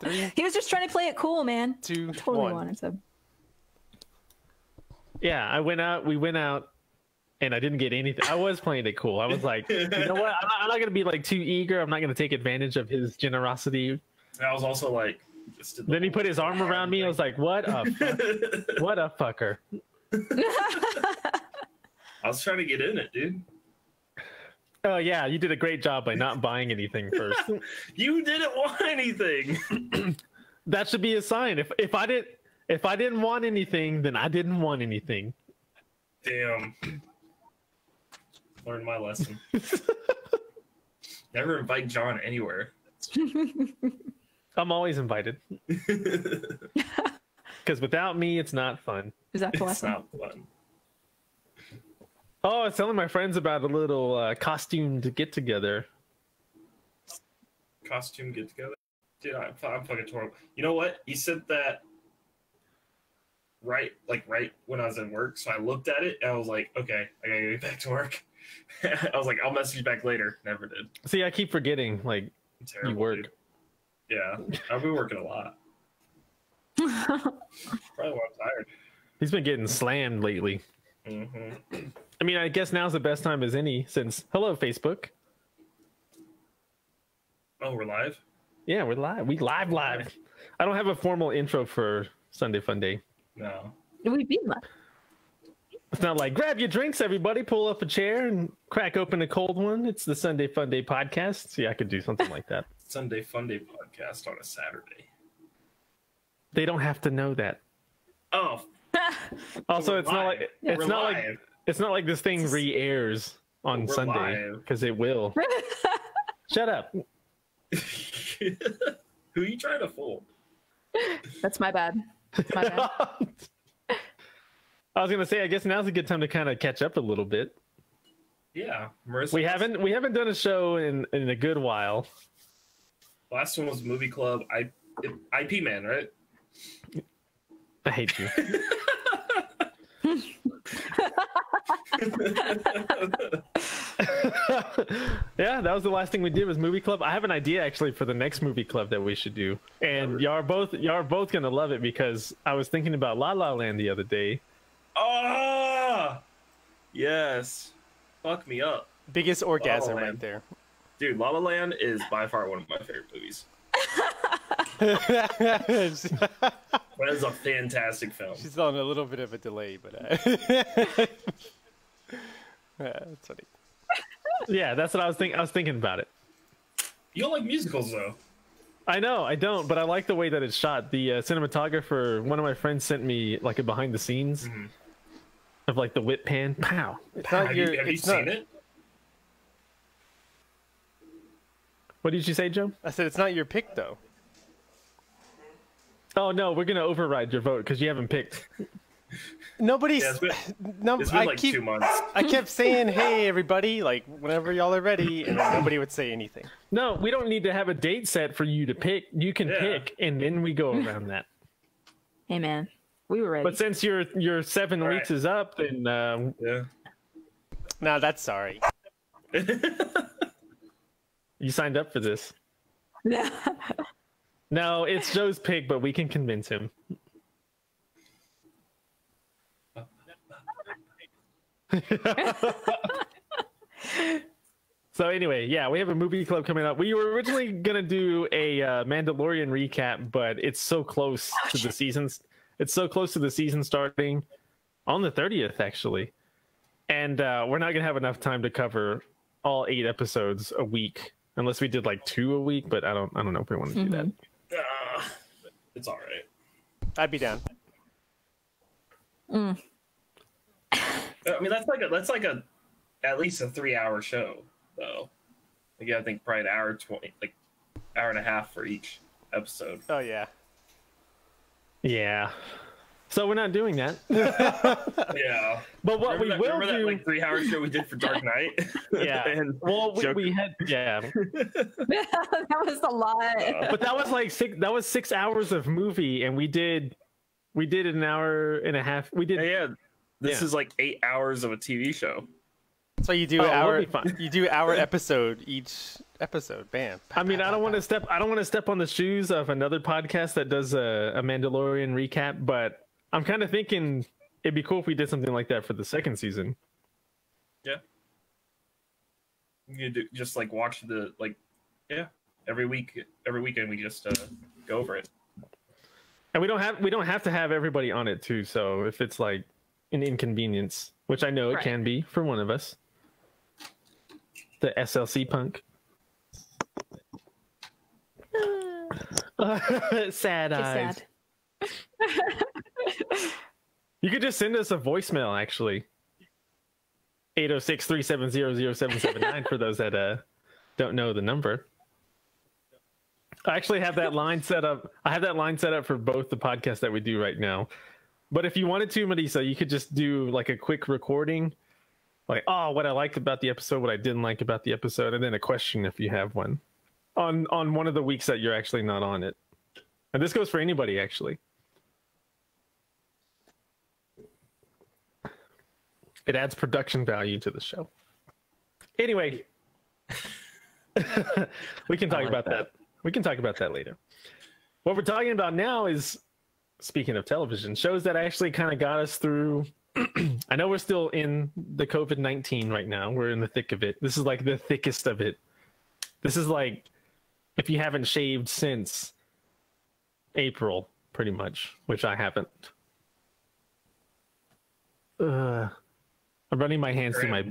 3, He was just trying to play it cool, man. 2, Totally 1. wanted to. Yeah, we went out, and I didn't get anything. I was playing it cool. I was like, you know what? I'm not gonna be like too eager. I'm not gonna take advantage of his generosity. I was also like, then he put his arm around me. I was like, what a what a fucker. I was trying to get in it, dude. Oh yeah, you did a great job by not buying anything first. You didn't want anything. That should be a sign. If I didn't want anything, then I didn't want anything. Damn. Learned my lesson. Never invite John anywhere. I'm always invited. Because without me, it's not fun. Is that the It's lesson? not fun. Oh, I was telling my friends about a little costumed get together. Costume get together. Dude, I'm fucking torn. You know what? He said that right when I was at work. So I looked at it and I was like, okay, I gotta get back to work. I was like, I'll message you back later. Never did. See, I keep forgetting, like, I'm terrible, you work. dude. Yeah, I've been working a lot. Probably why I'm tired. He's been getting slammed lately. Mm-hmm. I mean, I guess now's the best time as any since, hello, Facebook. Oh, we're live? Yeah, we're live. We live. I don't have a formal intro for Sunday Fun Day. No. We've been live. It's not like, grab your drinks, everybody, pull up a chair and crack open a cold one. It's the Sunday Fun Day podcast. See, I could do something like that. Sunday Fun Day podcast on a Saturday. They don't have to know that. Oh. Also, we're it's not live. like We're it's not live. like it's not like this thing re-airs on We're Sunday live. because it will. Shut up. Who are you trying to fool? That's my bad. That's my bad. I was gonna say, I guess now's a good time to kind of catch up a little bit. Yeah, Marissa. We haven't done a show in a good while. Last one was Movie Club. IP Man, right? I hate you. Yeah, that was the last thing we did was Movie Club. I have an idea actually for the next Movie Club that we should do, and y'all are both gonna love it because I was thinking about La La Land the other day. Ah, yes. Fuck me up, Biggest orgasm Land. right there. dude. La La Land is by far one of my favorite movies. That is a fantastic film. She's on a little bit of a delay, but that's funny. Yeah, that's what I was thinking. I was thinking about it. You don't like musicals though. I know I don't, but I like the way that it's shot. The cinematographer, one of my friends sent me like a behind the scenes of like the whip pan. Pow. It's not Have your. you It's seen not. it? What did you say, Joe? I said it's not your pick though. Oh no, we're gonna override your vote because you haven't picked. Nobody's. Yeah, no, It's been I like keep. 2 months. I kept saying, "Hey, everybody!" Like whenever y'all are ready, and then nobody would say anything. No, we don't need to have a date set for you to pick. You can Yeah. pick, and then we go around that. Hey, man. We were ready. But since your 7 All weeks right. is up, then Yeah. No, that's sorry. you signed up for this. No, it's Joe's pick, but we can convince him. So anyway, yeah, we have a movie club coming up. We were originally gonna do a Mandalorian recap, but it's so close to the seasons. It's so close to the season starting on the 30th, actually, and we're not gonna have enough time to cover all 8 episodes a week, unless we did like 2 a week. But I don't know if we want to do that. It's all right. I'd be down. I mean, that's like a at least a 3-hour show, though. Like, yeah, I think probably an hour 20, like hour and a half for each episode. Oh yeah. Yeah. So we're not doing that. Yeah. But what Remember we will that do, like 3-hour show we did for Dark Knight? yeah. And Well, Joker. we had, yeah, That was a lot. but that was like 6 hours of movie, and we did an hour and a half. We did, Yeah, this Yeah. is like 8 hours of a TV show. That's why you do Oh, we'll our be fine. you do our episode each episode. Bam. I mean, I don't want to step on the shoes of another podcast that does a Mandalorian recap, but I'm kind of thinking it'd be cool if we did something like that for the second season. Yeah. You do just like watch the every weekend we just go over it. And we don't have to have everybody on it too. So if it's like an inconvenience, which I know it Right. can be for one of us, the SLC punk. Sad It's eyes. sad. You could just send us a voicemail, actually. 806-370-0779 for those that don't know the number. I actually have that line set up. I have that line set up for both the podcasts that we do right now. But if you wanted to, Melissa, you could just do like a quick recording, like, oh, what I liked about the episode, what I didn't like about the episode, and then a question if you have one on one of the weeks that you're actually not on it. And this goes for anybody, actually. It adds production value to the show. Anyway, we can talk about that. We can talk about that later. What we're talking about now is, speaking of television, shows that actually kind of got us through. I know we're still in the COVID-19 right now. We're in the thick of it. This is like the thickest of it. This is like if you haven't shaved since April, pretty much, which I haven't. I'm running my hands through my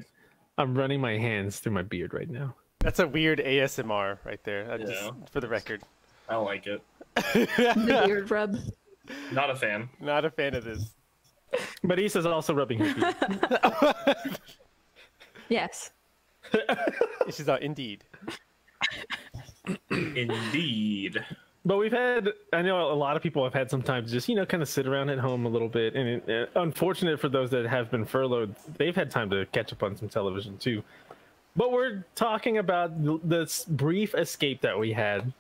beard right now. That's a weird ASMR right there. Just Yeah. for the record. I don't like it. The beard rub. Not a fan. Not a fan of this. But Issa's also rubbing his beard. Yes. She's not indeed. Indeed. But I know a lot of people have had some time to just, kind of sit around at home a little bit. And unfortunate for those that have been furloughed, they've had time to catch up on some television too. But we're talking about this brief escape that we had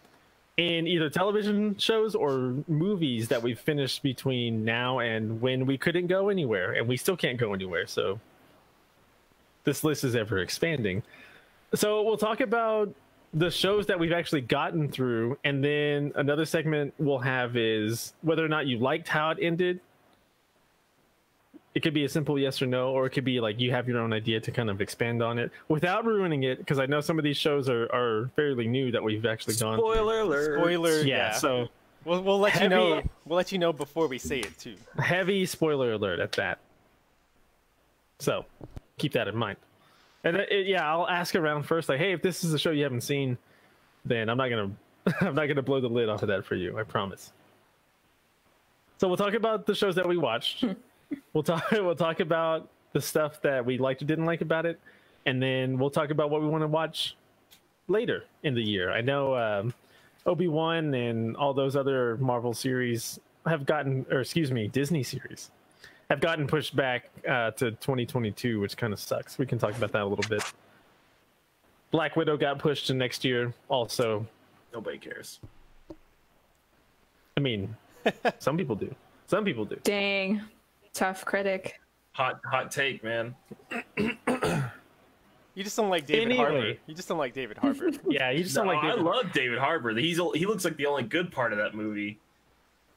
in either television shows or movies that we've finished between now and when we couldn't go anywhere. And we still can't go anywhere. So this list is ever expanding. So we'll talk about the shows that we've actually gotten through, and then another segment we'll have is whether or not you liked how it ended. It could be a simple yes or no, or it could be like you have your own idea to kind of expand on it without ruining it, because I know some of these shows are fairly new that we've actually gone through. Spoiler alert. Spoiler. Yeah, so we'll let you know. We'll let you know before we say it too. heavy spoiler alert at that. So keep that in mind. And I'll ask around first, like, hey, if this is a show you haven't seen, then I'm not gonna blow the lid off of that for you. I promise. So we'll talk about the shows that we watched. We'll talk about the stuff that we liked or didn't like about it, and then we'll talk about what we want to watch later in the year. I know Obi-Wan and all those other Marvel series Disney series have gotten pushed back to 2022, which kind of sucks. We can talk about that a little bit. Black Widow got pushed to next year also. Nobody cares. I mean, some people do. Some people do. Dang. Tough critic. Hot take, man. You just don't like David Anyway. Harbour. You just don't like David Harbour. Yeah, you just No, don't like I David. love David Harbour. He looks like the only good part of that movie.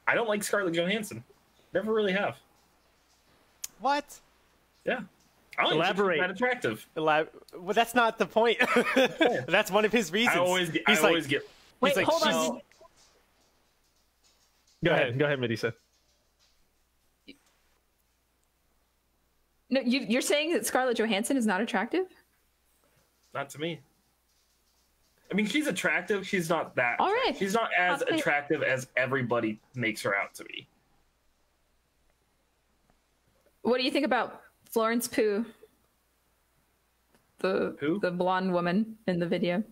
I don't like Scarlett Johansson. Never really have. What? Yeah. I don't Elaborate. think she's that attractive. Well, that's not the point. That's one of his reasons. I always get. Wait, like, hold she's- on. Go ahead, Melissa. No, you're saying that Scarlett Johansson is not attractive? Not to me. I mean, she's attractive. She's not that. All right. She's not as Okay. attractive as everybody makes her out to be. What do you think about Florence Pugh? Who? The blonde woman in the video,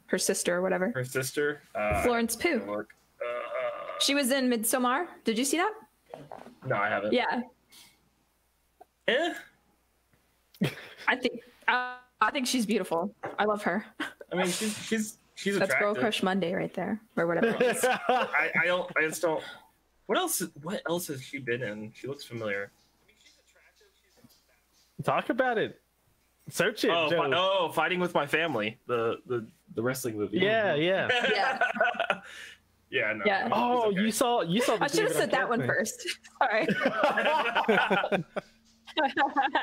her sister or whatever. Her sister. Florence Pugh. Look. She was in Midsommar. Did you see that? No, I haven't. Yeah. Eh? I think she's beautiful. I love her. I mean, she's That's attractive. Girl Crush Monday right there, or whatever it is. I just don't. What else has she been in? She looks familiar. Talk about it. Search it, Oh, Joe. Fighting with My Family, the wrestling movie. Yeah, yeah. Yeah. Yeah, no. Yeah. Oh, it's okay. you saw the I should have David said that Arquette one thing. first. Sorry.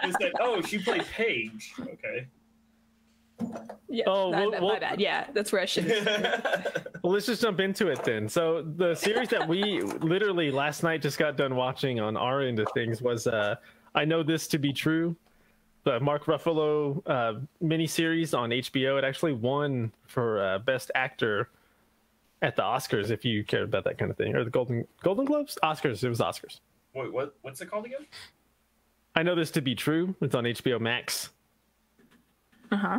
It's like, oh, she played Paige. Okay. Yeah. Oh, my bad. Yeah, that's where I should. Well, let's just jump into it then. So the series that we literally last night just got done watching on our end of things was I Know This to Be True, the Mark Ruffalo miniseries on HBO. It actually won for Best Actor at the Oscars, if you care about that kind of thing, or the Golden Globes, Oscars. It was Oscars. Wait, what's it called again? I Know This to Be True. It's on HBO Max. Uh-huh.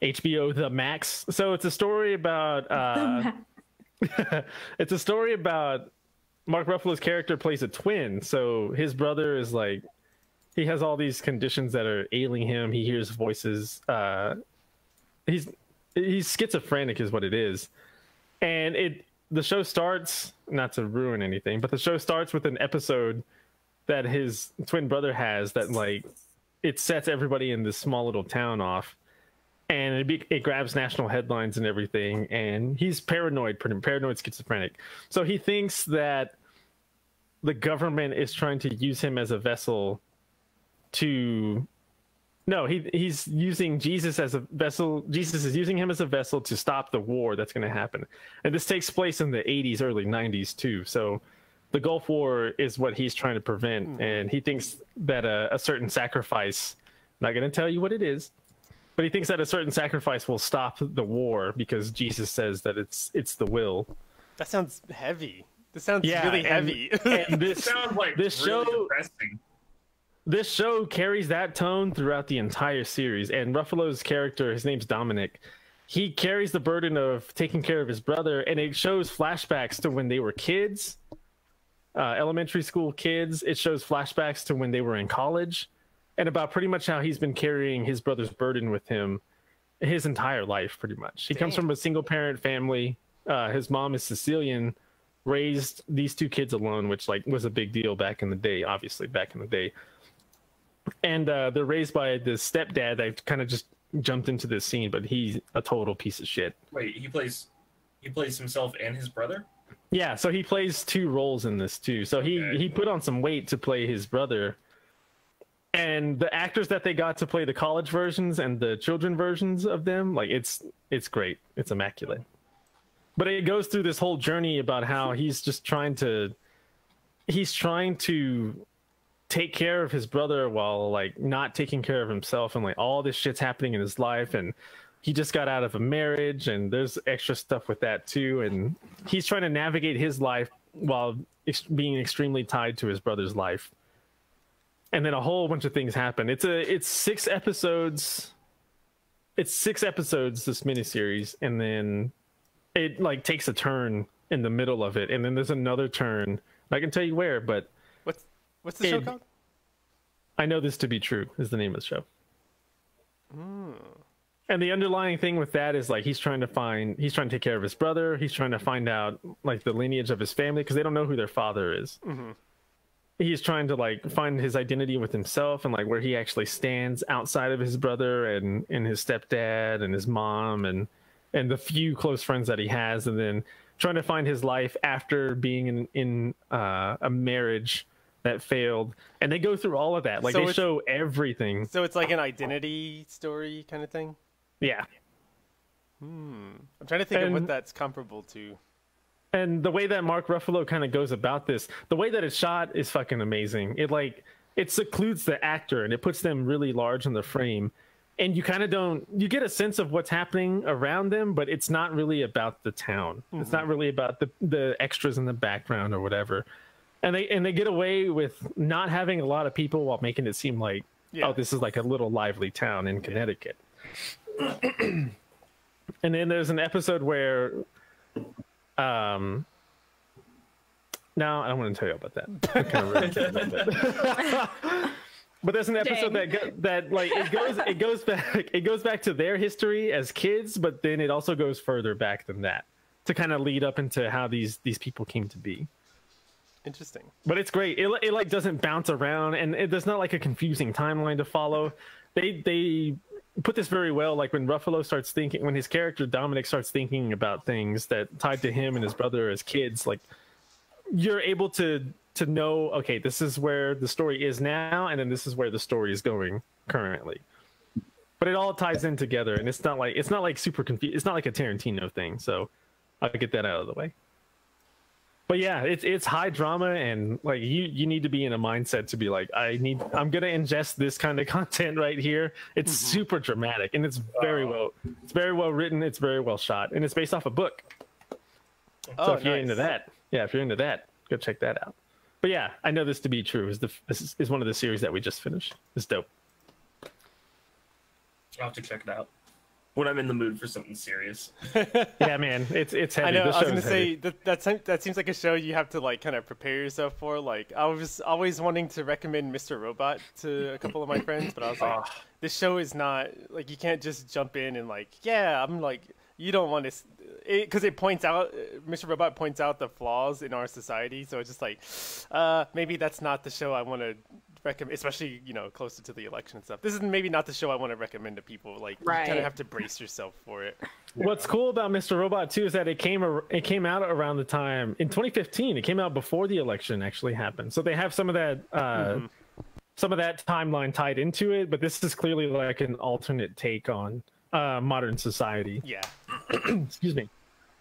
HBO The Max. So it's a story about it's a story about Mark Ruffalo's character plays a twin. So his brother is like, he has all these conditions that are ailing him. He hears voices. He's schizophrenic is what it is. And the show starts, not to ruin anything, but the show starts with an episode that his twin brother has that like it sets everybody in this small little town off, and it grabs national headlines and everything. And he's paranoid schizophrenic, so he thinks that the government is trying to use him as a vessel to. No, he's using Jesus as a vessel. Jesus is using him as a vessel to stop the war that's going to happen. And this takes place in the 80s, early 90s too. So the Gulf War is what he's trying to prevent. And he thinks that a certain sacrifice, I'm not going to tell you what it is, but he thinks that a certain sacrifice will stop the war because Jesus says that it's the will. That sounds heavy. This sounds really heavy. And It sounds like this really show depressing. This show carries that tone throughout the entire series, and Ruffalo's character, his name's Dominic, he carries the burden of taking care of his brother, and it shows flashbacks to when they were kids, elementary school kids. It shows flashbacks to when they were in college, and about pretty much how he's been carrying his brother's burden with him his entire life, pretty much. He comes from a single-parent family. His mom is Sicilian, raised these two kids alone, which like was a big deal back in the day, obviously, back in the day. And they're raised by this stepdad that kind of just jumped into this scene, but he's a total piece of shit. Wait, he plays himself and his brother? Yeah, so he plays two roles in this too. So he put on some weight to play his brother. And the actors that they got to play the college versions and the children versions of them, like it's great. It's immaculate. But it goes through this whole journey about how he's trying to take care of his brother while like not taking care of himself, and like all this shit's happening in his life, and he just got out of a marriage and there's extra stuff with that too, and he's trying to navigate his life while being extremely tied to his brother's life. And then a whole bunch of things happen. It's 6 episodes. It's 6 episodes, this miniseries, and then it like takes a turn in the middle of it, and then there's another turn. I can tell you where, but What's the show called? I Know This to Be True is the name of the show. And the underlying thing with that is like he's trying to take care of his brother. He's trying to find out like the lineage of his family because they don't know who their father is. Mm-hmm. He's trying to like find his identity with himself and like where he actually stands outside of his brother and his stepdad and his mom and the few close friends that he has, and then trying to find his life after being in a marriage that failed. And they go through all of that. Like they show everything. So it's like an identity story kind of thing? Yeah. I'm trying to think of what that's comparable to. And the way that Mark Ruffalo kind of goes about this, the way that it's shot is fucking amazing. It secludes the actor and it puts them really large in the frame. And you kind of you get a sense of what's happening around them, but it's not really about the town. Mm-hmm. It's not really about the extras in the background or whatever. And they get away with not having a lot of people while making it seem like, oh, this is like a little lively town in Connecticut. And then there's an episode where, no, I don't want to tell you about that. I kind of really care about that. But there's an episode that like it goes back to their history as kids, but then it also goes further back than that to kind of lead up into how these people came to be. Interesting. But it's great. It like doesn't bounce around, and there's not like a confusing timeline to follow. They put this very well. Like when Ruffalo starts thinking, when his character Dominic starts thinking about things that tied to him and his brother as kids, like you're able to know, okay, this is where the story is now, and then this is where the story is going currently. But it all ties in together, and it's not like super confused. It's not like a Tarantino thing. So I'll get that out of the way. But yeah, it's high drama, and like you need to be in a mindset to be like, I'm gonna ingest this kind of content right here. It's super dramatic, and it's very well written. It's very well shot, and it's based off a book. So if you're into that, go check that out. But yeah, I know this to be true. This is one of the series that we just finished. It's dope. I'll have to check it out when I'm in the mood for something serious. Yeah, man, it's heavy. I know. This I was show gonna is heavy. say that seems like a show you have to like kind of prepare yourself for. Like I was always wanting to recommend Mr. Robot to a couple of my friends, but I was like, this show is not like you can't just jump in and like, yeah, I'm like, you don't want to, because it points out, Mr. Robot points out the flaws in our society. So it's just like, maybe that's not the show I want to recommend, especially, you know, closer to the election and stuff. This is maybe not the show I want to recommend to people. Like, you kind of have to brace yourself for it. What's cool about Mr. Robot too is that it came out around the time in 2015. It came out before the election actually happened, so they have some of that timeline tied into it. But this is clearly like an alternate take on modern society. Yeah. Excuse me.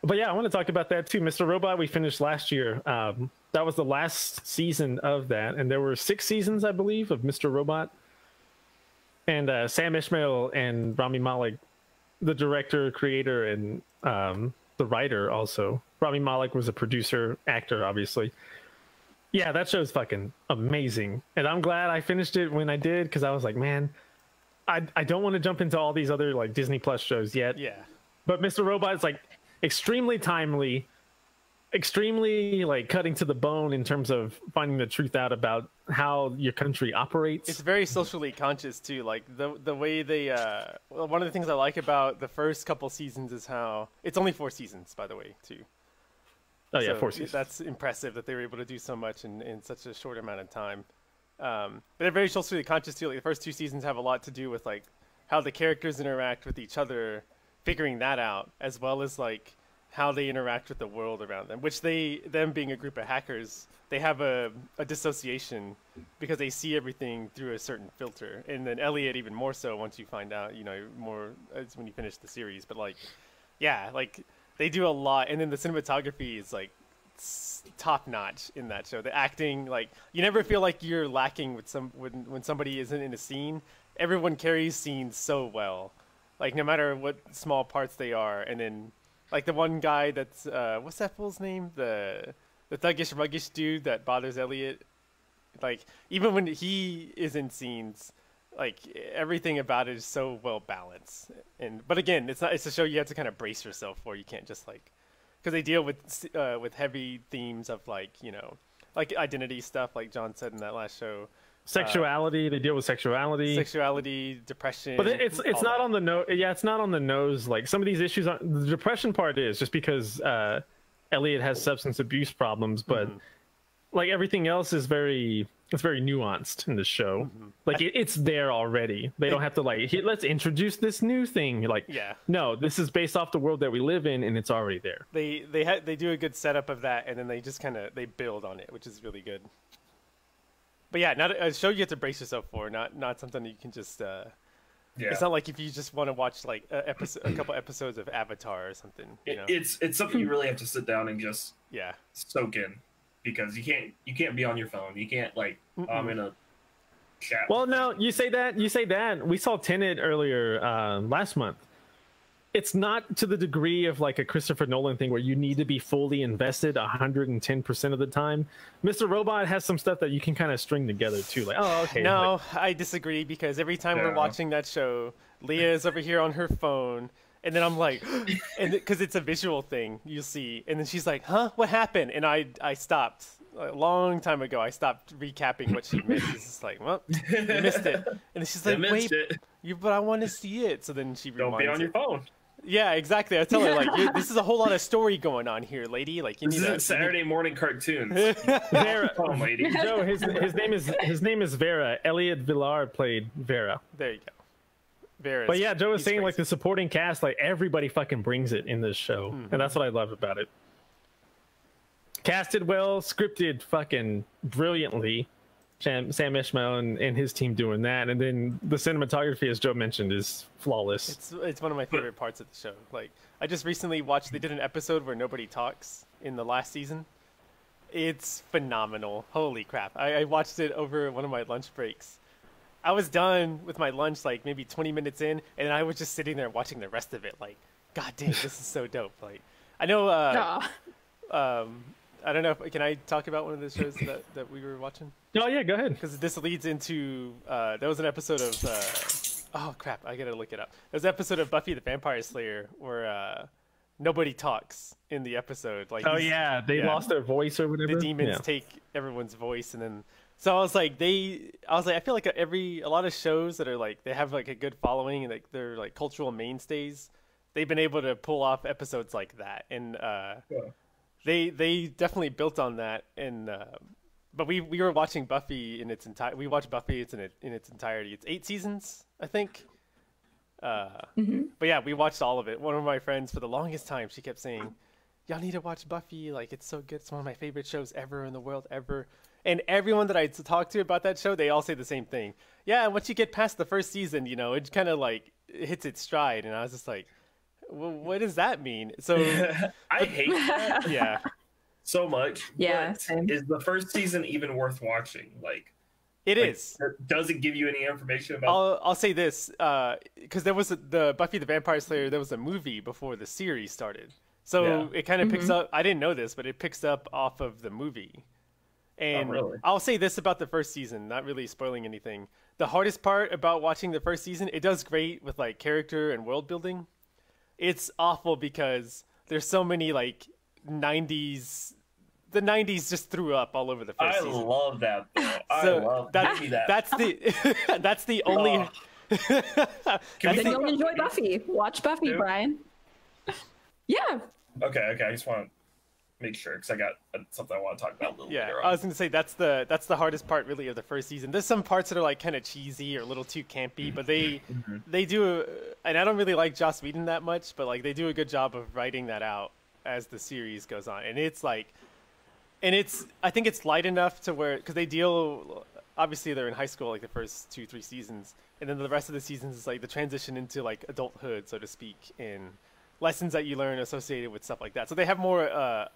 But yeah, I want to talk about that too. Mr. Robot, we finished last year. That was the last season of that, and there were 6 seasons, I believe, of Mr. Robot. And Sam Ishmael and Rami Malek, the director, creator, and the writer also. Rami Malek was a producer, actor, obviously. Yeah, that show's fucking amazing. And I'm glad I finished it when I did, because I was like, man, I don't want to jump into all these other like Disney Plus shows yet. Yeah. But Mr. Robot is like extremely timely, extremely like cutting to the bone in terms of finding the truth out about how your country operates. It's very socially conscious too. Like the way they well, one of the things I like about the first couple seasons is how it's only 4 seasons, by the way, too. Oh yeah, So 4 seasons. That's impressive that they were able to do so much in such a short amount of time. But they're very socially conscious too. Like the first 2 seasons have a lot to do with like how the characters interact with each other, figuring that out, as well as like how they interact with the world around them, which them being a group of hackers, they have a dissociation because they see everything through a certain filter. And then Elliot even more so once you find out, you know, more it's when you finish the series. But like, yeah, like they do a lot. And then the cinematography is like top notch in that show. The acting, like you never feel like you're lacking with when somebody isn't in a scene. Everyone carries scenes so well, like no matter what small parts they are. And then like the one guy that's what's that fool's name? The thuggish ruggish dude that bothers Elliot. Like even when he is in scenes, like everything about it is so well balanced. But again, it's a show you have to kind of brace yourself for. You can't just like, because they deal with heavy themes of like, you know, like identity stuff, like John said in that last show. Sexuality, they deal with sexuality, depression. But it's not on the nose. Yeah, it's not on the nose. Like some of these issues, the depression part is just because Elliot has substance abuse problems, but like everything else is very nuanced in the show. Like it's there already. They don't have to like let's introduce this new thing. Like no, this is based off the world that we live in, and it's already there. They do a good setup of that, and then they just they build on it, which is really good. But yeah, not a show you have to brace yourself for. Not something you can just. It's not like if you just want to watch like a couple episodes of Avatar or something. You know? It's something you really have to sit down and just soak in, because you can't be on your phone. You can't like I'm in a chat. Well, no, you say that. We saw Tenet earlier last month. It's not to the degree of like a Christopher Nolan thing where you need to be fully invested 110% of the time. Mr. Robot has some stuff that you can kind of string together too. Like, oh, okay. No, I disagree, because every time we're watching that show, Leah is over here on her phone, and then I'm like, and because it's a visual thing, you see, and then she's like, "Huh, what happened?" And I stopped a long time ago. I stopped recapping what she missed. It's just like, well, you missed it, and then she's like, "Wait, but I want to see it." So then she reminds Don't be on your phone. Yeah, exactly. I tell her like, this is a whole lot of story going on here, lady. Like, you this need isn't Saturday morning cartoons. Vera, home, lady. Joe, his name is Vera. Elliot Villar played Vera. There you go. Varys. But yeah, Joe was he's saying like crazy. the supporting cast, like everybody fucking brings it in this show, and that's what I love about it. Casted well, scripted fucking brilliantly. Sam Ishmael and his team doing that, and then the cinematography, as Joe mentioned, is flawless. It's one of my favorite parts of the show. Like, I just recently watched. They did an episode where nobody talks in the last season. It's phenomenal. Holy crap! I watched it over one of my lunch breaks. I was done with my lunch like maybe 20 minutes in, and I was just sitting there watching the rest of it. Like, god damn, this is so dope. Like, I know. I don't know. Can I talk about one of the shows that we were watching? Oh yeah, go ahead. Because this leads into there was an episode of oh crap, I gotta look it up. There's an episode of Buffy the Vampire Slayer where nobody talks in the episode. Like, Oh yeah, they lost their voice or whatever. the demons take everyone's voice, and then so I was like, I feel like a lot of shows that are like they have like a good following and like they're like cultural mainstays. They've been able to pull off episodes like that, and they definitely built on that. And but we were watching Buffy in its entire. We watched Buffy in its entirety. It's 8 seasons, I think. But yeah, we watched all of it. One of my friends, for the longest time, she kept saying, "Y'all need to watch Buffy. Like, it's so good. It's one of my favorite shows ever in the world ever." And everyone that I talked to about that show, they all say the same thing. Yeah, once you get past the first season, you know, it kind of like hits its stride. And I was just like, well, what does that mean? So I hate that yeah. so much. Yeah, but same. is the first season even worth watching? It is. Does it give you any information about? I'll say this, because there was the Buffy the Vampire Slayer. There was a movie before the series started, so it kind of picks up. I didn't know this, but it picks up off of the movie. And really? I'll say this about the first season, not really spoiling anything. The hardest part about watching the first season, it does great with like character and world building. It's awful because there's so many like 90s. The 90s just threw up all over the first I season. love that. Though. So I love that. give me that. That's the that's the only. Oh. Can we Then talk you'll about- enjoy Buffy. Watch Buffy, Yeah. Brian. Yeah. Okay. I just want to make sure because I got something I want to talk about a little Yeah, later I on. was gonna say that's the hardest part really of the first season. There's some parts that are like kind of cheesy or a little too campy, but they do. And I don't really like Joss Whedon that much, but like they do a good job of writing that out as the series goes on. And it's like, I think it's light enough to where because they deal. Obviously, they're in high school like the first 2-3 seasons, and then the rest of the seasons is like the transition into like adulthood, so to speak, and lessons that you learn associated with stuff like that. So they have more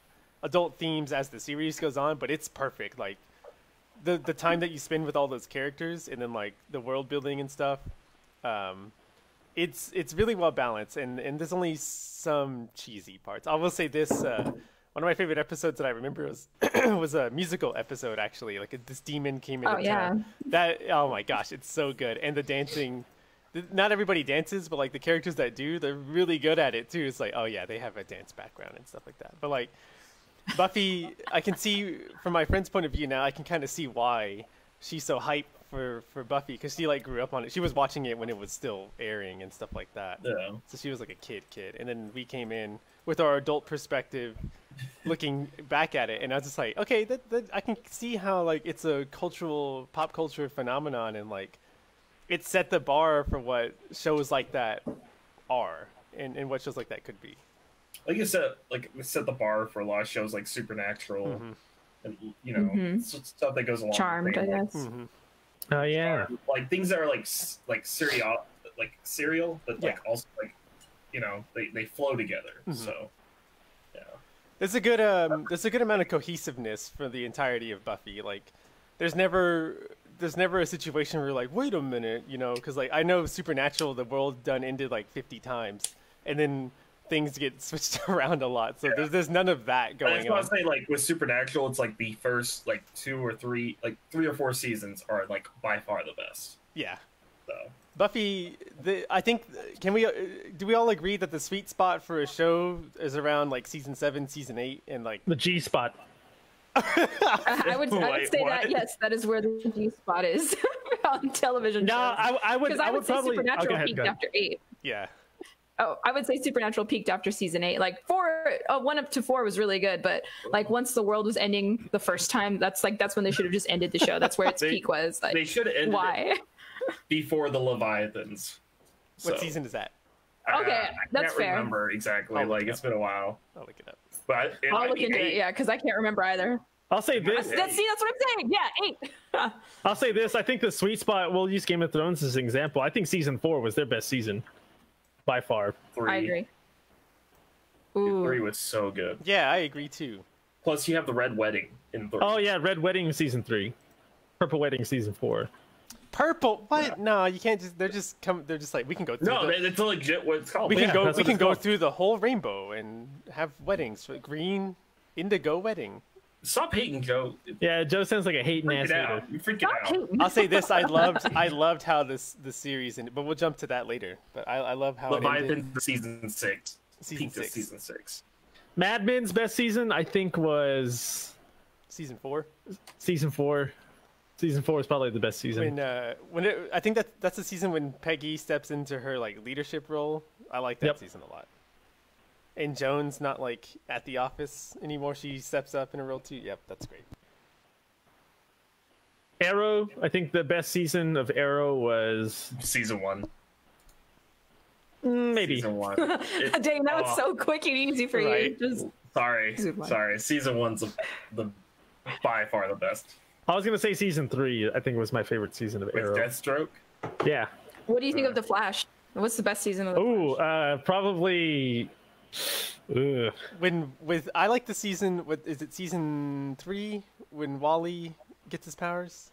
adult themes as the series goes on, but it's perfect. Like the time that you spend with all those characters, and then like the world building and stuff. It's really well balanced, and there's only some cheesy parts. I will say this. One of my favorite episodes that I remember was was a musical episode actually. Like this demon came into town. Oh my gosh, it's so good. And the dancing, not everybody dances, but like the characters that do, they're really good at it too. It's like, oh yeah, they have a dance background and stuff like that. But like Buffy, I can see from my friend's point of view now, I can kind of see why she's so hyped for Buffy because she like grew up on it. She was watching it when it was still airing and stuff like that. Yeah. So she was like a kid, and then we came in with our adult perspective, looking back at it, and I was just like, okay, that I can see how like it's a pop culture phenomenon, and like it set the bar for what shows like that are, and what shows like that could be. Like you said, like it set the bar for a lot of shows like Supernatural, and you know stuff that goes along. Charmed, with I it. guess. Oh yeah. Like things that are like serial, but like also like you know they flow together. So yeah, There's a good amount of cohesiveness for the entirety of Buffy. Like, there's never a situation where you're like, wait a minute, you know, because like I know Supernatural, the world done ended like 50 times, and then things get switched around a lot. So there's none of that I going just want on. to say like with Supernatural, it's like the first like 2 or 3, like 3 or 4 seasons are like by far the best. Yeah. So Buffy, I think, do we all agree that the sweet spot for a show is around like season 7, season 8, and like The G spot. I would Wait, say what? that yes, that is where the G spot is on television. No, shows. I would. Because I would say probably. Supernatural go ahead, peaked go ahead. after 8. yeah. Oh, I would say Supernatural peaked after season 8. Like 1 up to 4 was really good, but like once the world was ending the first time, that's when they should have just ended the show. That's where its peak was. Like, they should have ended why? it before the Leviathans. What season is that? Okay, I that's can't fair. remember exactly. I'll look Like it it's up. been a while, I'll look it up. but it I'll might look be into 8. it, yeah, because I can't remember either. I'll say this. Yeah. That's what I'm saying. Yeah, 8. I'll say this. I think the sweet spot. We'll use Game of Thrones as an example. I think season 4 was their best season, by far. 3. I agree. Dude, Ooh. 3 was so good. Yeah, I agree too. Plus, you have the Red Wedding in 3. Oh yeah, Red Wedding season 3, Purple Wedding season 4. Purple? What? No, you can't just. They're just like we can go through. No, the, it's legit what it's called. we can yeah, go. that's We what can it's go called. through the whole rainbow and have weddings. Green, indigo wedding. Stop hating, Joe. Yeah, Joe sounds like a hating Freak ass it hater. out. You freaking Stop out. hating. I'll say this: I loved how the series ended, but we'll jump to that later. But I love how it ended. Leviathan for season 6. Season Peaked at 6. season 6. Mad Men's best season, I think, was Season 4. season 4. Season 4 is probably the best season. I think that's the season when Peggy steps into her like leadership role. I like that Yep. season a lot. And Joan's not like at the office anymore. She steps up in a role too. Yep, that's great. Arrow, I think the best season of Arrow was Season 1. maybe. Season 1. Dang, that was so quick and easy for Right. you. Just Sorry. Season 1. Sorry. Season 1's the by far the best. I was gonna say season 3. I think was my favorite season of With Arrow. Deathstroke. Yeah. what do you think of the Flash? What's the best season of the Ooh, Flash? probably. Ugh. I like the season. What is it? Season 3 when Wally gets his powers.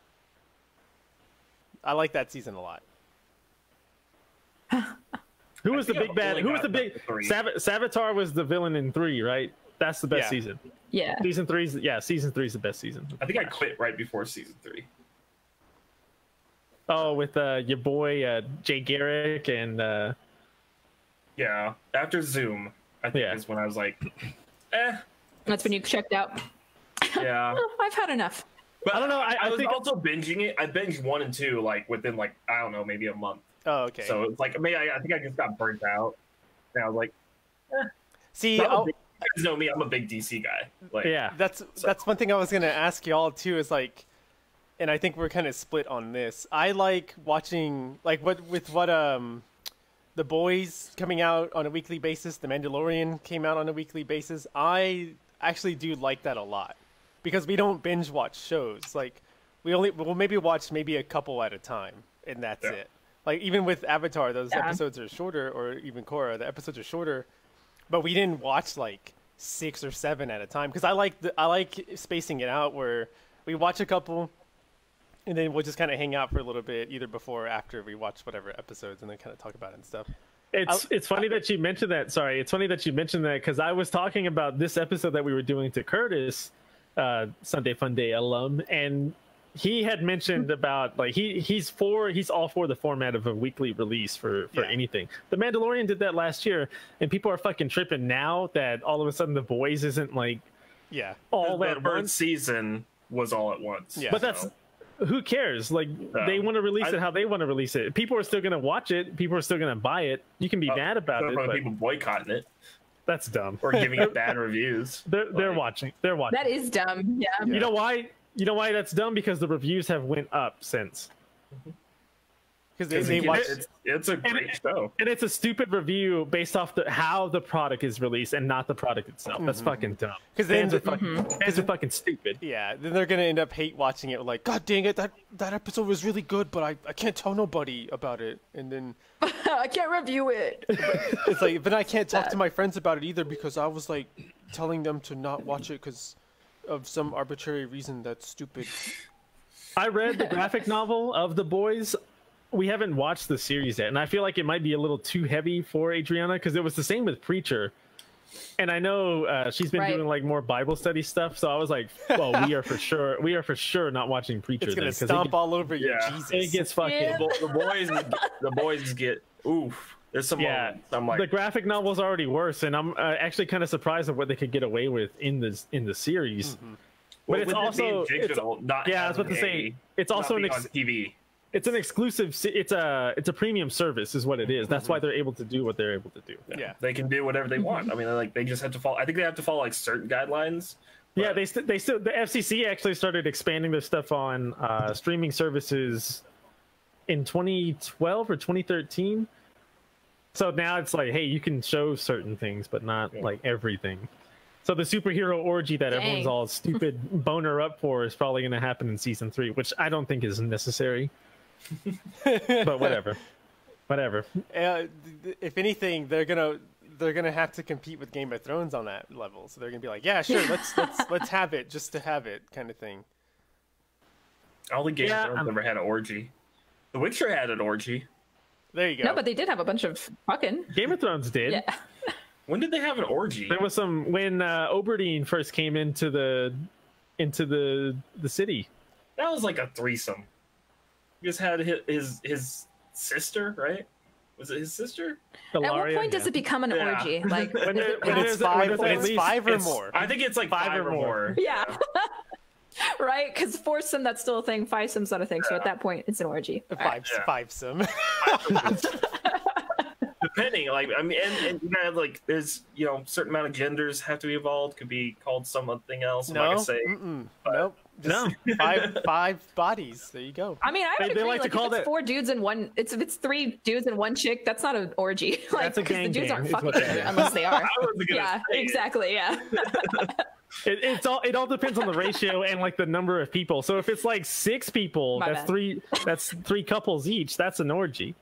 I like that season a lot. Who was the think big I've bad? only Who was the gotten big? up to 3. Savitar was the villain in 3, right? That's the best Yeah. season. Yeah. Season 3's, yeah, season 3's the best season. I think I quit right before season 3. Oh, with your boy Jay Garrick and Yeah. After Zoom, I think Yeah. is when I was like, That's when you checked out. yeah. Oh, I've had enough. But I don't know, I was think- also binging it. I binged 1 and 2 like within like I don't know, maybe a month. Oh, okay. So it's like maybe I think I just got burnt out. And I was like, See, I'm a I'll- big, you guys know me. I'm a big DC guy. Like, yeah. that's one thing I was gonna ask y'all too. Is like, and I think we're kind of split on this. I like watching like the Boys coming out on a weekly basis. The Mandalorian came out on a weekly basis. I actually do like that a lot because we don't binge watch shows. Like we'll maybe watch maybe a couple at a time, and that's Yeah. it. Like even with Avatar, those Yeah. episodes are shorter, or even Korra, the episodes are shorter. But we didn't watch like 6 or 7 at a time because I like spacing it out where we watch a couple, and then we'll just kind of hang out for a little bit, either before or after we watch whatever episodes, and then kind of talk about it and stuff. It's funny that you mentioned that. Sorry, it's funny that you mentioned that because I was talking about this episode that we were doing to Curtis, Sunday Fun Day alum, and he had mentioned about like he's all for the format of a weekly release for Yeah. anything. The Mandalorian did that last year, and people are fucking tripping now that all of a sudden The Boys isn't like Yeah, all the at first once. season was all at once. Yeah. But that's who cares? Like they want to release it how they want to release it. People are still gonna watch it. People are still gonna buy it. You can be mad about There it, are but people boycotting it that's dumb. or giving it bad reviews. They're Like, watching. They're watching. That is dumb. Yeah. You know why? You know why that's dumb? Because the reviews have went up since. because It's, they watch. it's a great show. And it's a stupid review based off how the product is released and not the product itself. That's fucking dumb. 'Cause then Fans are fucking stupid. Yeah, then they're gonna end up hate watching it. Like, God dang it, that episode was really good, but I can't tell nobody about it. And then I can't review it. it's like, but I can't talk to my friends about it either because I was like telling them to not watch it because of some arbitrary reason that's stupid. I read the graphic novel of The Boys. We haven't watched the series yet, and I feel like it might be a little too heavy for Adriana because it was the same with Preacher. And I know she's been Right. doing like more Bible study stuff, so I was like, "Well, we are for sure not watching Preacher." It's gonna then, 'cause stomp all over you, Yeah. Jesus. It gets fucking. Yeah. The boys get oof. There's some Yeah, moments I'm like, the graphic novel's already worse, and I'm actually kind of surprised at what they could get away with in the series. well, But it's with it also being digital, not yeah, I was about to having say it's not also being on TV. it's an exclusive. It's a premium service, is what it is. That's why they're able to do what they're able to do. Yeah. They can do whatever they want. I mean, like they just have to follow. I think they have to follow like certain guidelines. Yeah, but- they still the FCC actually started expanding their stuff on streaming services in 2012 or 2013. So now it's like, hey, you can show certain things, but not like everything. So the superhero orgy that everyone's Dang. all stupid boner up for is probably going to happen in season 3, which I don't think is necessary. But whatever. If anything, they're gonna have to compete with Game of Thrones on that level. So they're gonna be like, yeah, sure, let's have it just to have it, kind of thing. All the Game Yeah, of Thrones never had an orgy. The Witcher had an orgy. There you go. No, but they did have a bunch of fucking. Game of Thrones did. Yeah. When did they have an orgy? There was some when Oberdeen first came into the city. That was like a threesome. He just had his sister, right? Was it his sister? At what Ilaria, point does yeah. it become an Yeah. orgy? Like, When is there- it when past- there's- When it's at least- 5 or more. I think it's like five or more. yeah. Right? Because foursome, that's still a thing. Fivesome's not a thing. So at that point, it's an orgy. All right. Five some. Depending, like I mean, and you gotta like, there's certain amount of genders have to be involved. Could be called something else. I'm not No, gonna say. nope. Just five bodies. There you go. I mean, I would They agree. like to Like, call if it's that- 4 dudes and one, if it's 3 dudes and 1 chick, that's not an orgy. Like, That's a 'cause the dudes gangbang, aren't is fucking what that each other is. unless they are. I wasn't gonna Yeah, say it. exactly. Yeah. It all depends on the ratio and like the number of people. So if it's like 6 people, My that's bad. that's 3 couples each. That's an orgy.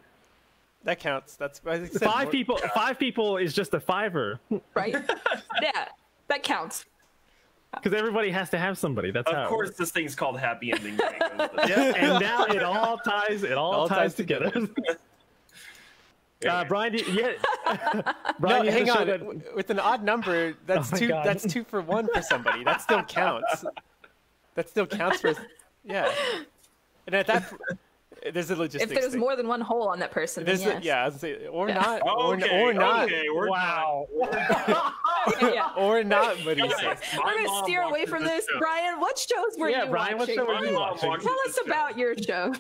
That counts. That's I said 5 more- people. 5 people is just a fiver Right? Yeah. That counts. because everybody has to have somebody. That's how. Of it course, works. this thing's called happy ending. Yeah. And now it all ties. It all ties together. Brian, Brian, No, you hang have to on. show that- With an odd number, that's Oh my two. God. That's 2 for 1 for somebody. That still counts. That still counts for. Yeah. And at that, there's a logistics. If there's thing. more than one hole on that person, then There's yes. yeah, I was gonna say, or Yeah. not, or, Okay, or not, okay, we're Wow. Yeah. or not. What do you done. say? We're My going to mom steer away watches from this this. show. Brian, what shows were Yeah, you Brian, what watching? show were you My mom watching? watches Tell this us show. about your show.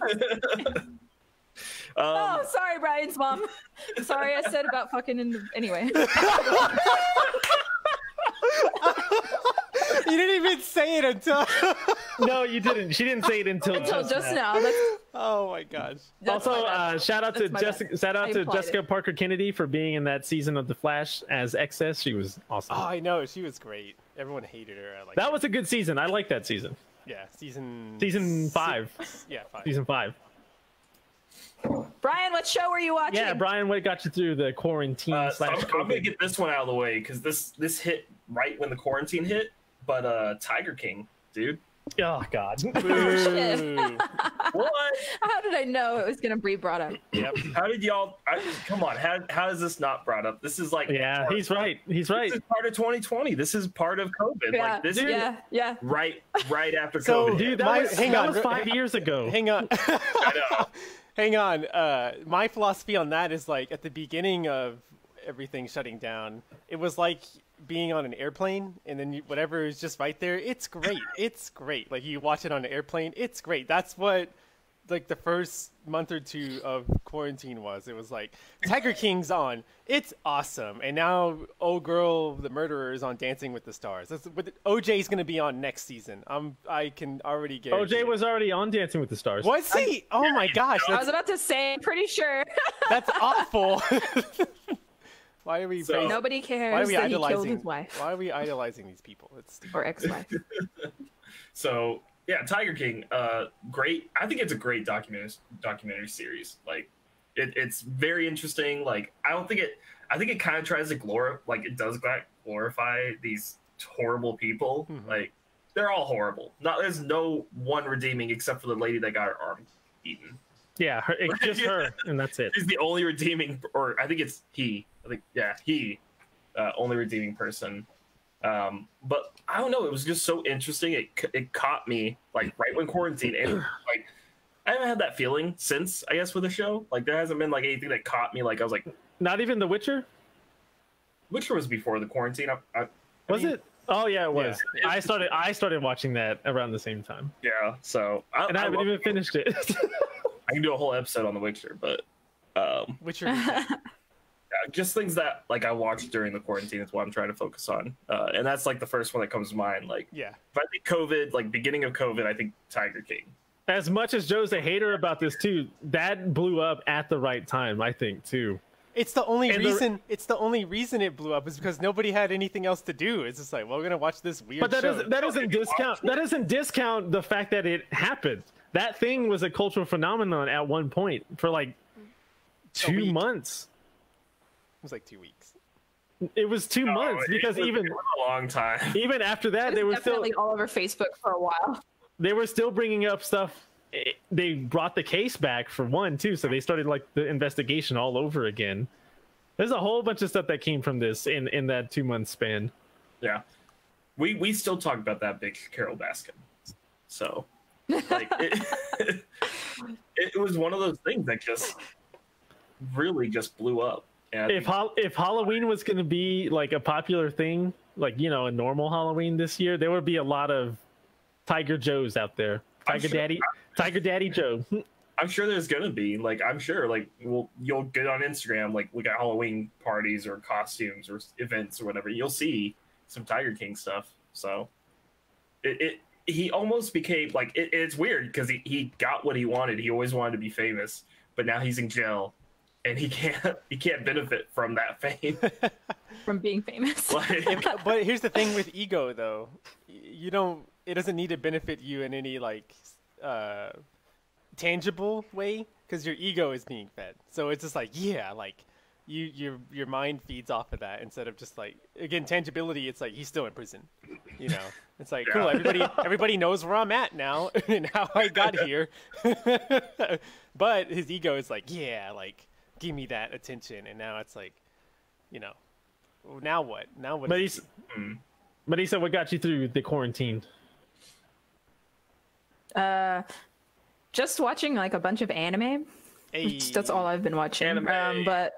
Oh, sorry, Brian's mom. Sorry, I said about fucking in the... Anyway. You didn't even say it until. No, you didn't. She didn't say it until Until just now. Oh my gosh. That's Also, my bad. shout out to That's my bad. Jessica. Shout out I to implied Jessica it. Parker Kennedy for being in that season of The Flash as Excess. She was awesome. Oh, I know. She was great. Everyone hated her. I like That was a good season. I like that season. yeah. Season 5. Yeah, 5. Season 5. Brian, what show were you watching? Yeah, Brian, what got you through the quarantine So slash I'm gonna COVID? get this one out of the way because this hit right when the quarantine hit. But Tiger King, dude. Oh God. Boo. What? How did I know it was going to be brought up? Yep. How did y'all? Come on. How is this not brought up? This is like Yeah, he's right. He's right. This is part of 2020. This is part of COVID. Yeah, Like this is yeah. right after So- COVID. Dude, that My- was, hang that on, was 5 years ago. Hang on. I know. Hang on. My philosophy on that is like at the beginning of everything shutting down, it was like being on an airplane and then whatever is just right there. It's great. It's great. Like you watch it on an airplane. It's great. That's what like the first month or 2 of quarantine was. It was like Tiger King's on. It's awesome. And now old girl, the murderer, is on Dancing with the Stars. OJ's going to be on next season. I can already guarantee. OJ was already on Dancing with the Stars. Was he? Oh my gosh. I was That's, about to say, pretty sure. that's awful. Why are we So- praising- Nobody why are cares we that he killed idolizing his wife Why are we idolizing these people? It's stupid. or ex-wife. So yeah, Tiger King. Great. I think it's a great documentary series. Like it's very interesting. Like I think it kind of tries to glorify these horrible people. Mhm. Like they're all horrible. There's no one redeeming except for the lady that got her arm eaten. Yeah, it's just her, and that's it. She's the only redeeming, or I think it's he. I think he, only redeeming person. But I don't know. It was just so interesting. It caught me like right when quarantine, and like I haven't had that feeling since. I guess with the show, like there hasn't been like anything that caught me. Like I was like, Not even The Witcher? Witcher was before the quarantine. I Was mean, it? Oh yeah, it was. Yeah. I started watching that around the same time, Yeah. So and I haven't love even it. finished it. I can do a whole episode on The Witcher, but Witcher. just things that like I watched during the quarantine is what I'm trying to focus on, and that's like the first one that comes to mind. Like Yeah. if I think COVID, like beginning of COVID, I think Tiger King. As much as Joe's a hater about this too, that blew up at the right time, I think too. It's the only And reason. It's the only reason it blew up is because nobody had anything else to do. It's just like, well, we're gonna watch this weird But show. that doesn't discount the fact that it happened. That thing was a cultural phenomenon at one point for like 2 week. months. It was like 2 weeks. It was 2 months because it was a long time. even after that they were still Definitely all over Facebook for a while. bringing up stuff. They brought the case back for one too, so they started like the investigation all over again. There's a whole bunch of stuff that came from this in that 2 month span. Yeah, we still talk about that big Carol Baskin. So, like, it was one of those things that just really just blew up. And If Halloween was going to be like a popular thing, like a normal Halloween this year, there would be a lot of Tiger Joes out there. Tiger Daddy Joe. I'm sure there's gonna be I'm sure you'll get on Instagram, like look at Halloween parties or costumes or events or whatever. You'll see some Tiger King stuff. So he almost became it's weird because he got what he wanted. He always wanted to be famous, but now he's in jail and he can't benefit from that fame. From being famous. But here's the thing with ego, though. It doesn't need to benefit you in any tangible way because your ego is being fed. So it's just your mind feeds off of that instead of just again, tangibility. It's like he's still in prison. It's like cool. Everybody knows where I'm at now and how I got here. But his ego is give me that attention. And now it's now what? Now what? But he said, what got you through the quarantine? Just watching a bunch of anime. Hey. That's all I've been watching. Anime. But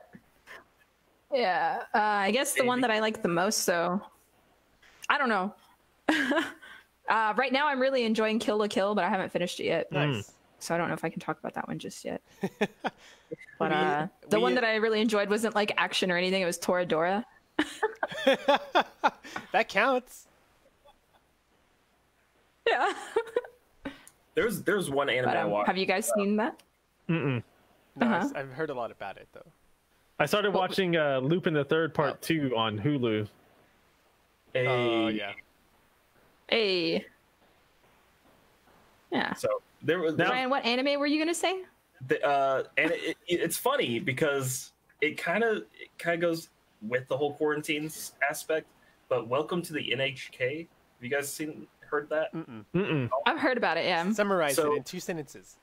yeah, I guess the one that I like the most. So I don't know. Right now, I'm really enjoying Kill la Kill, but I haven't finished it yet. Nice. So I don't know if I can talk about that one just yet. But the one that I really enjoyed wasn't action or anything. It was Toradora. That counts. Yeah. There's one anime But, I watched. have you guys seen that? No, Uh-huh. I've heard a lot about it though. I started watching Lupin the Third Part 2 on Hulu. Oh yeah. Hey. Yeah. So there was Ryan, what anime were you gonna say? and it's funny because it kind of goes with the whole quarantines aspect. But Welcome to the NHK. Have you guys heard that? I've heard about it. Yeah. Summarize it in 2 sentences.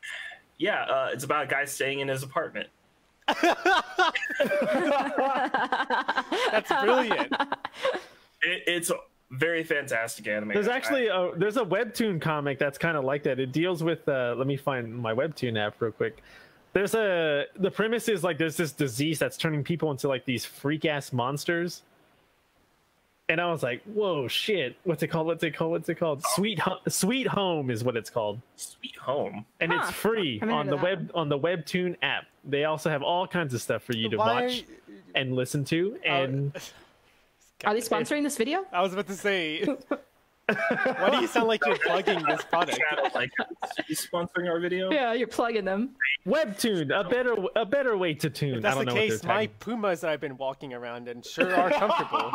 Yeah, it's about a guy staying in his apartment. That's brilliant. It's a very fantastic anime. There's actually there's a webtoon comic that's kind of like that. It deals with let me find my webtoon app real quick. The premise is there's this disease that's turning people into these freak ass monsters. And I was like, whoa, shit. What's it called? Sweet Home is what it's called. Sweet Home. And it's free on the Webtoon app. They also have all kinds of stuff for you to watch and listen to. And Are they sponsoring this video? I was about to say, why do you sound like you're plugging this product? He's sponsoring our video. Yeah, you're plugging them. Webtoon, a better way to tune. If that's I don't the know case, what they're my tagging. Pumas that I've been walking around in sure are comfortable.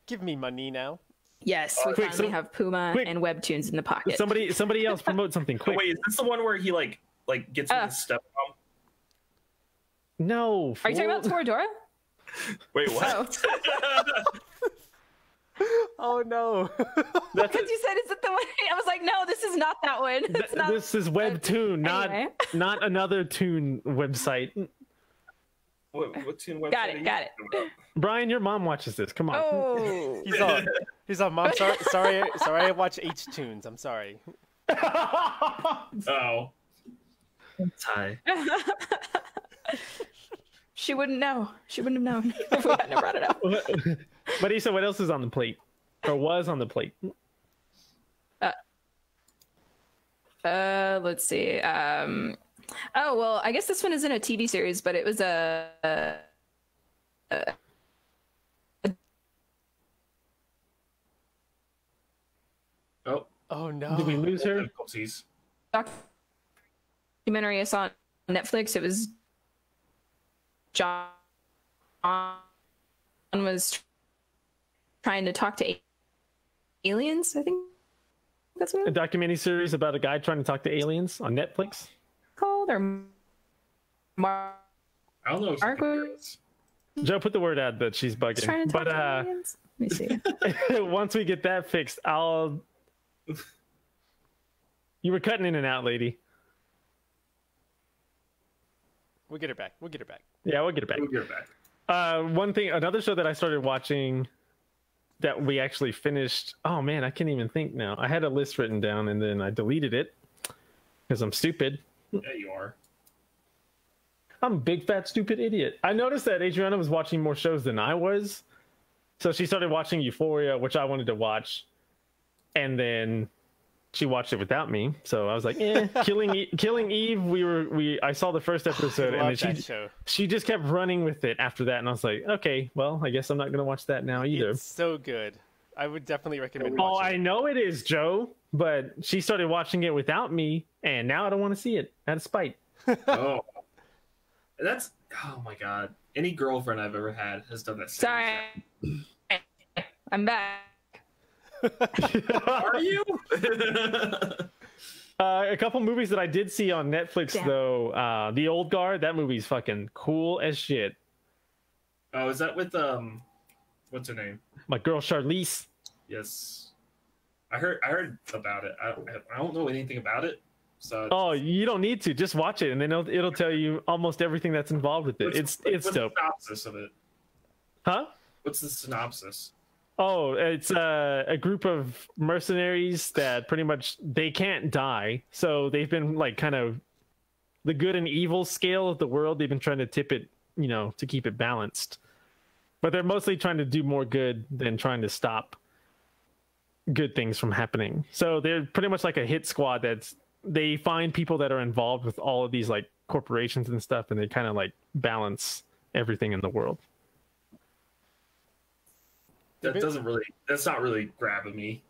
Give me money now. Yes, we Quick, finally have Puma quick. and Webtoons in the pocket. Somebody else promote something quick. Wait, is this the one where he gets with his stepmom? No. Are you talking about Toradora? Wait, what? Oh no. Because you said, is it the one? I was like, no, this is not that one. It's not. This is Webtoon, Anyway. not another Toon website. What tune website? Got it, are you got it. talking about? Brian, your mom watches this. Come on. Oh. He's all, Mom, sorry, I watch H Tunes. I'm sorry. Oh. Hi. She wouldn't know. She wouldn't have known if we hadn't brought it up. But Issa, what else is on the plate? Or was on the plate? Let's see. Oh, well, I guess this one isn't a TV series, but it was Oh, Oh no. Did we lose her? difficulties. documentary I saw on Netflix. It was John was trying to talk to aliens. I think that's what A it's documentary series about a guy trying to talk to aliens on Netflix. called. Or I don't know. If Marcos Joe put the word out that she's trying bugging. to talk But to aliens. Let me see. once we get that fixed, I'll. You were cutting in and out, lady. We'll get her back. We'll get her back. Yeah, we'll get it back. We'll get it back. One thing, another show that I started watching that we actually finished. Oh man, I can't even think now. I had a list written down and then I deleted it because I'm stupid. Yeah, you are. I'm a big fat stupid idiot. I noticed that Adriana was watching more shows than I was, so she started watching Euphoria, which I wanted to watch, and then she watched it without me. So I was like, Killing Eve. I saw the first episode, and Love then that show. she just kept running with it after that, and I was like, okay, well, I guess I'm not gonna watch that now either. It's so good. I would definitely recommend Oh, watching I it. know it is, Joe, but she started watching it without me, and now I don't want to see it out of spite. Oh, that's oh my god. Any girlfriend I've ever had has done that. Sorry, I'm back. Are you? A couple movies that I did see on Netflix, Damn. though. The Old Guard, that movie's fucking cool as shit. Oh, is that with what's her name? My girl Charlize. Yes, I heard about it. I don't know anything about it. So Oh, you don't need to. Just watch it, and then it'll tell you almost everything that's involved with it. It's what's dope. the synopsis of it? Huh? What's the synopsis? Oh, it's a group of mercenaries that pretty much they can't die, so they've been like kind of the good and evil scale of the world. They've been trying to tip it, to keep it balanced. But they're mostly trying to do more good than trying to stop good things from happening. So they're pretty much like a hit squad they find people that are involved with all of these like corporations and stuff, and they kind of like balance everything in the world. That's not really grabbing me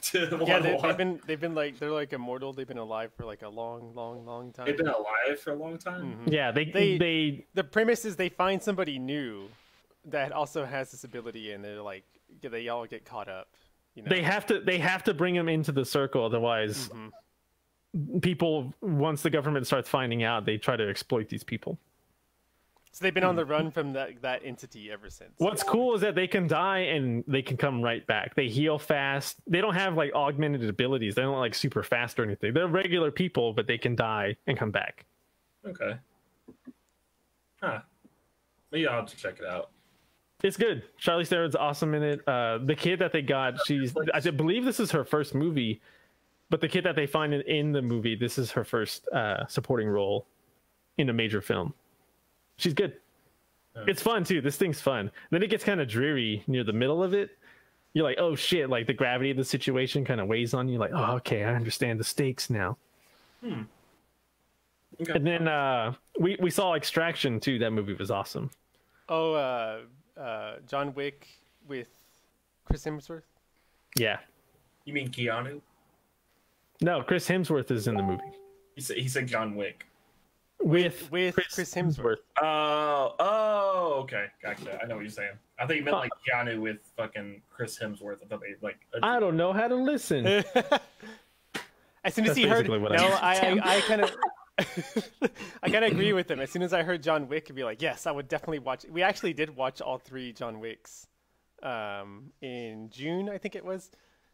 to Yeah, want to watch. they've been like they're like immortal. They've been alive for like a long time. They've been alive for a long time. Mhm. Yeah, The premise is they find somebody new that also has this ability, and they're like they all get caught up. they have to bring them into the circle, otherwise people, once the government starts finding out, they try to exploit these people. So they've been on the run from that entity ever since. What's cool is that they can die and they can come right back. They heal fast. They don't have like augmented abilities. They're not like super fast or anything. They're regular people, but they can die and come back. Okay. Huh. Maybe I'll have to check it out. It's good. Charlize Theron's awesome in it. The kid that they got, I believe this is her first movie, but the kid that they find in the movie, this is her first supporting role in a major film. She's good. It's fun too. This thing's fun. Then it gets kind of dreary near the middle of it. You're like, oh shit, like the gravity of the situation kind of weighs on you. Like, oh, okay, I understand the stakes now. Okay. And then we saw Extraction too. That movie was awesome. Oh, John Wick with Chris Hemsworth. Yeah. You mean Keanu? No, Chris Hemsworth is in the movie. He said John Wick. With Chris Hemsworth. Oh, okay, gotcha. I know what you're saying. I think you meant like Keanu with fucking Chris Hemsworth. I thought they like. I don't know how to listen. As soon as That's he heard, basically what I no, mean. I kind of, I kind of agree with him. As soon as I heard John Wick, I'd be like, yes, I would definitely watch. We actually did watch all 3 John Wicks, in June, I think it was,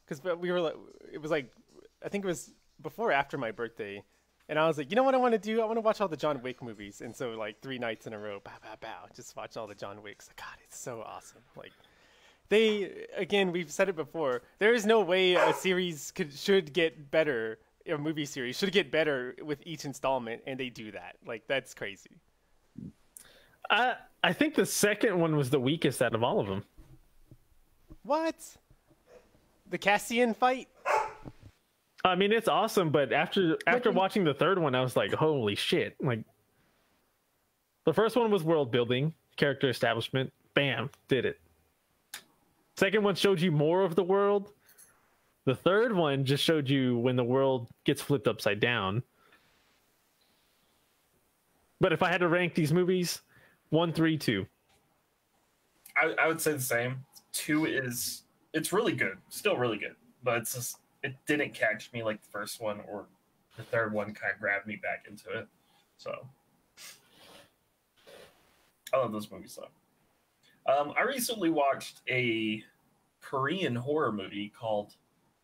because we were like, it was like, I think it was before or after my birthday, and I was like, you know what I want to do? I want to watch all the John Wick movies, and so like 3 nights in a row, just watch all the John Wicks. God, it's so awesome. Like. Again, we've said it before. There is no way a series should get better. A movie series should get better with each installment, and they do that. Like that's crazy. I think the second one was the weakest out of all of them. What? The Cassian fight? I mean, it's awesome, but after watching the third one, I was like, holy shit! Like, the first one was world building, character establishment. Bam, did it. Second one showed you more of the world. The third one just showed you when the world gets flipped upside down. But if I had to rank these movies, 1, 3, 2. I would say the same. 2 is it's really good, still really good, but it's just it didn't catch me like the first one, or the third one kind of grabbed me back into it. So I love those movies though. I recently watched a Korean horror movie called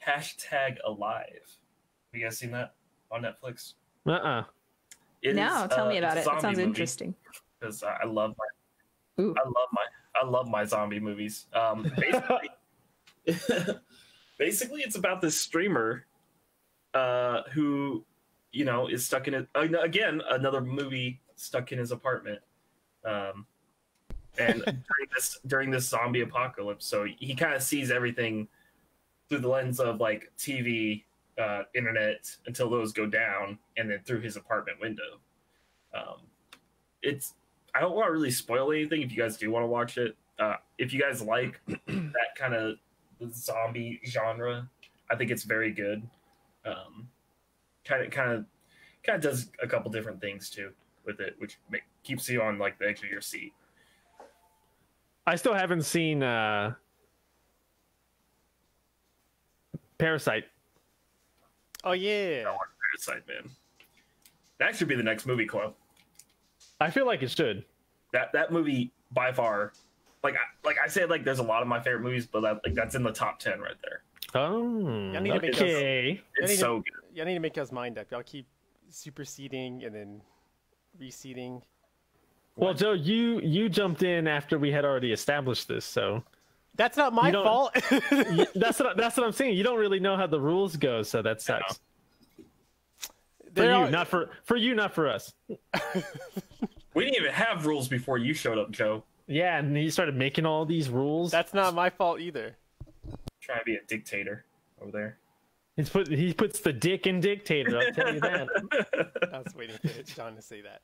#Alive. Have you guys seen that on Netflix? Uh-uh. No, tell me about it. It sounds interesting. Because I love Ooh. I love my zombie movies. Basically, it's about this streamer who, you know, is stuck in it again. Another movie stuck in his apartment, and during this zombie apocalypse. So he kind of sees everything through the lens of like TV, internet until those go down, and then through his apartment window. I don't want to really spoil anything if you guys do want to watch it. If you guys like that kind of zombie genre, I think it's very good. Kind of does a couple different things too with it, which keeps you on like the edge of your seat. I still haven't seen Parasite. Oh yeah. Parasite, man. That should be the next movie club. I feel like it should. That movie by far, like I said, like there's a lot of my favorite movies, but that's in the top 10 right there. Oh, I need to make okay. It's so good. Y'all need to make y'all's mind up. Y'all keep superseding and then reseeding. Well, Joe, you jumped in after we had already established this, so That's not my fault. that's what I'm saying. You don't really know how the rules go, so that sucks. They're Not for us. We didn't even have rules before you showed up, Joe. Yeah, and he started making all these rules. That's not my fault either. Trying to be a dictator over there. He puts the dick in dictator. I'll tell you that. I was waiting for John to say that.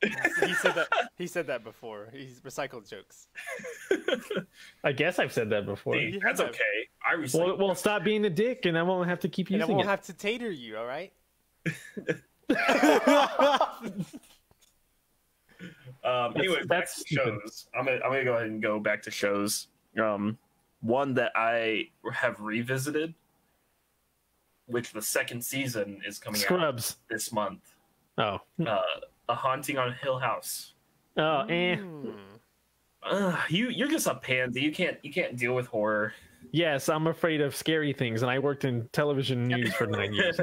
He said that before. He's recycled jokes. I guess I've said that before. Hey, that's okay. I recycle. Well, stop being a dick, and I won't have to keep using it. And I won't have to tater you. All right. Anyway, back to shows. I'm gonna go ahead and go back to shows. One that I have revisited, which the second season is coming Scrubs. out this month. Oh. A Haunting on Hill House. Oh, You're just a pansy. You can't deal with horror. Yes, I'm afraid of scary things, and I worked in television news for 9 years.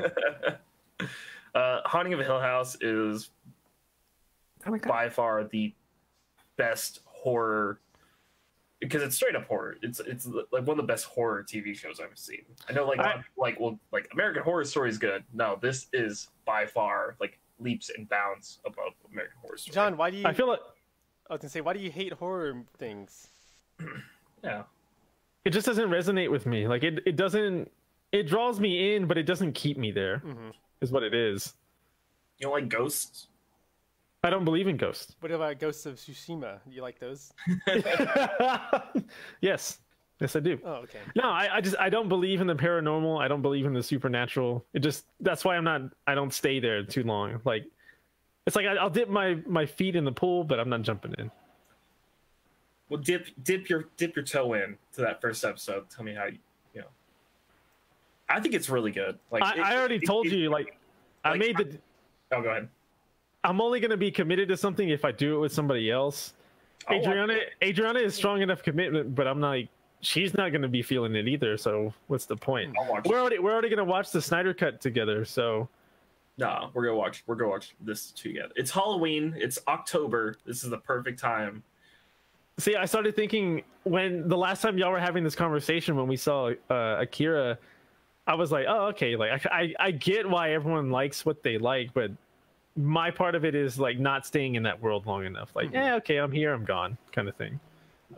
Haunting of Hill House is by far the best horror, because it's straight up horror. It's like one of the best horror TV shows I've seen. I know like American Horror Story is good. No, this is by far like leaps and bounds above American Horror Story. John, why do you? I feel like I was gonna say, why do you hate horror things? Yeah, it just doesn't resonate with me. Like it doesn't. It draws me in, but it doesn't keep me there. Mm-hmm. Is what it is. you don't like ghosts? I don't believe in ghosts. What about Ghosts of Tsushima? You like those? Yes, I do. Oh, okay. No, I don't believe in the paranormal. I don't believe in the supernatural. That's why I don't stay there too long. Like, it's like I'll dip my feet in the pool, but I'm not jumping in. Well, dip your toe in to that first episode. Tell me how you know. I think it's really good. Like I already told you. Like, I made the. Oh, go ahead. I'm only going to be committed to something if I do it with somebody else. Adriana is strong enough commitment, but I'm not. She's not going to be feeling it either. So what's the point? We're already going to watch the Snyder Cut together. So no, we're gonna watch this together. It's Halloween. It's October. This is the perfect time. See, I started thinking when the last time y'all were having this conversation when we saw Akira, I was like, oh, okay. Like I get why everyone likes what they like, but my part of it is like not staying in that world long enough. Like, okay, I'm here, I'm gone, kind of thing.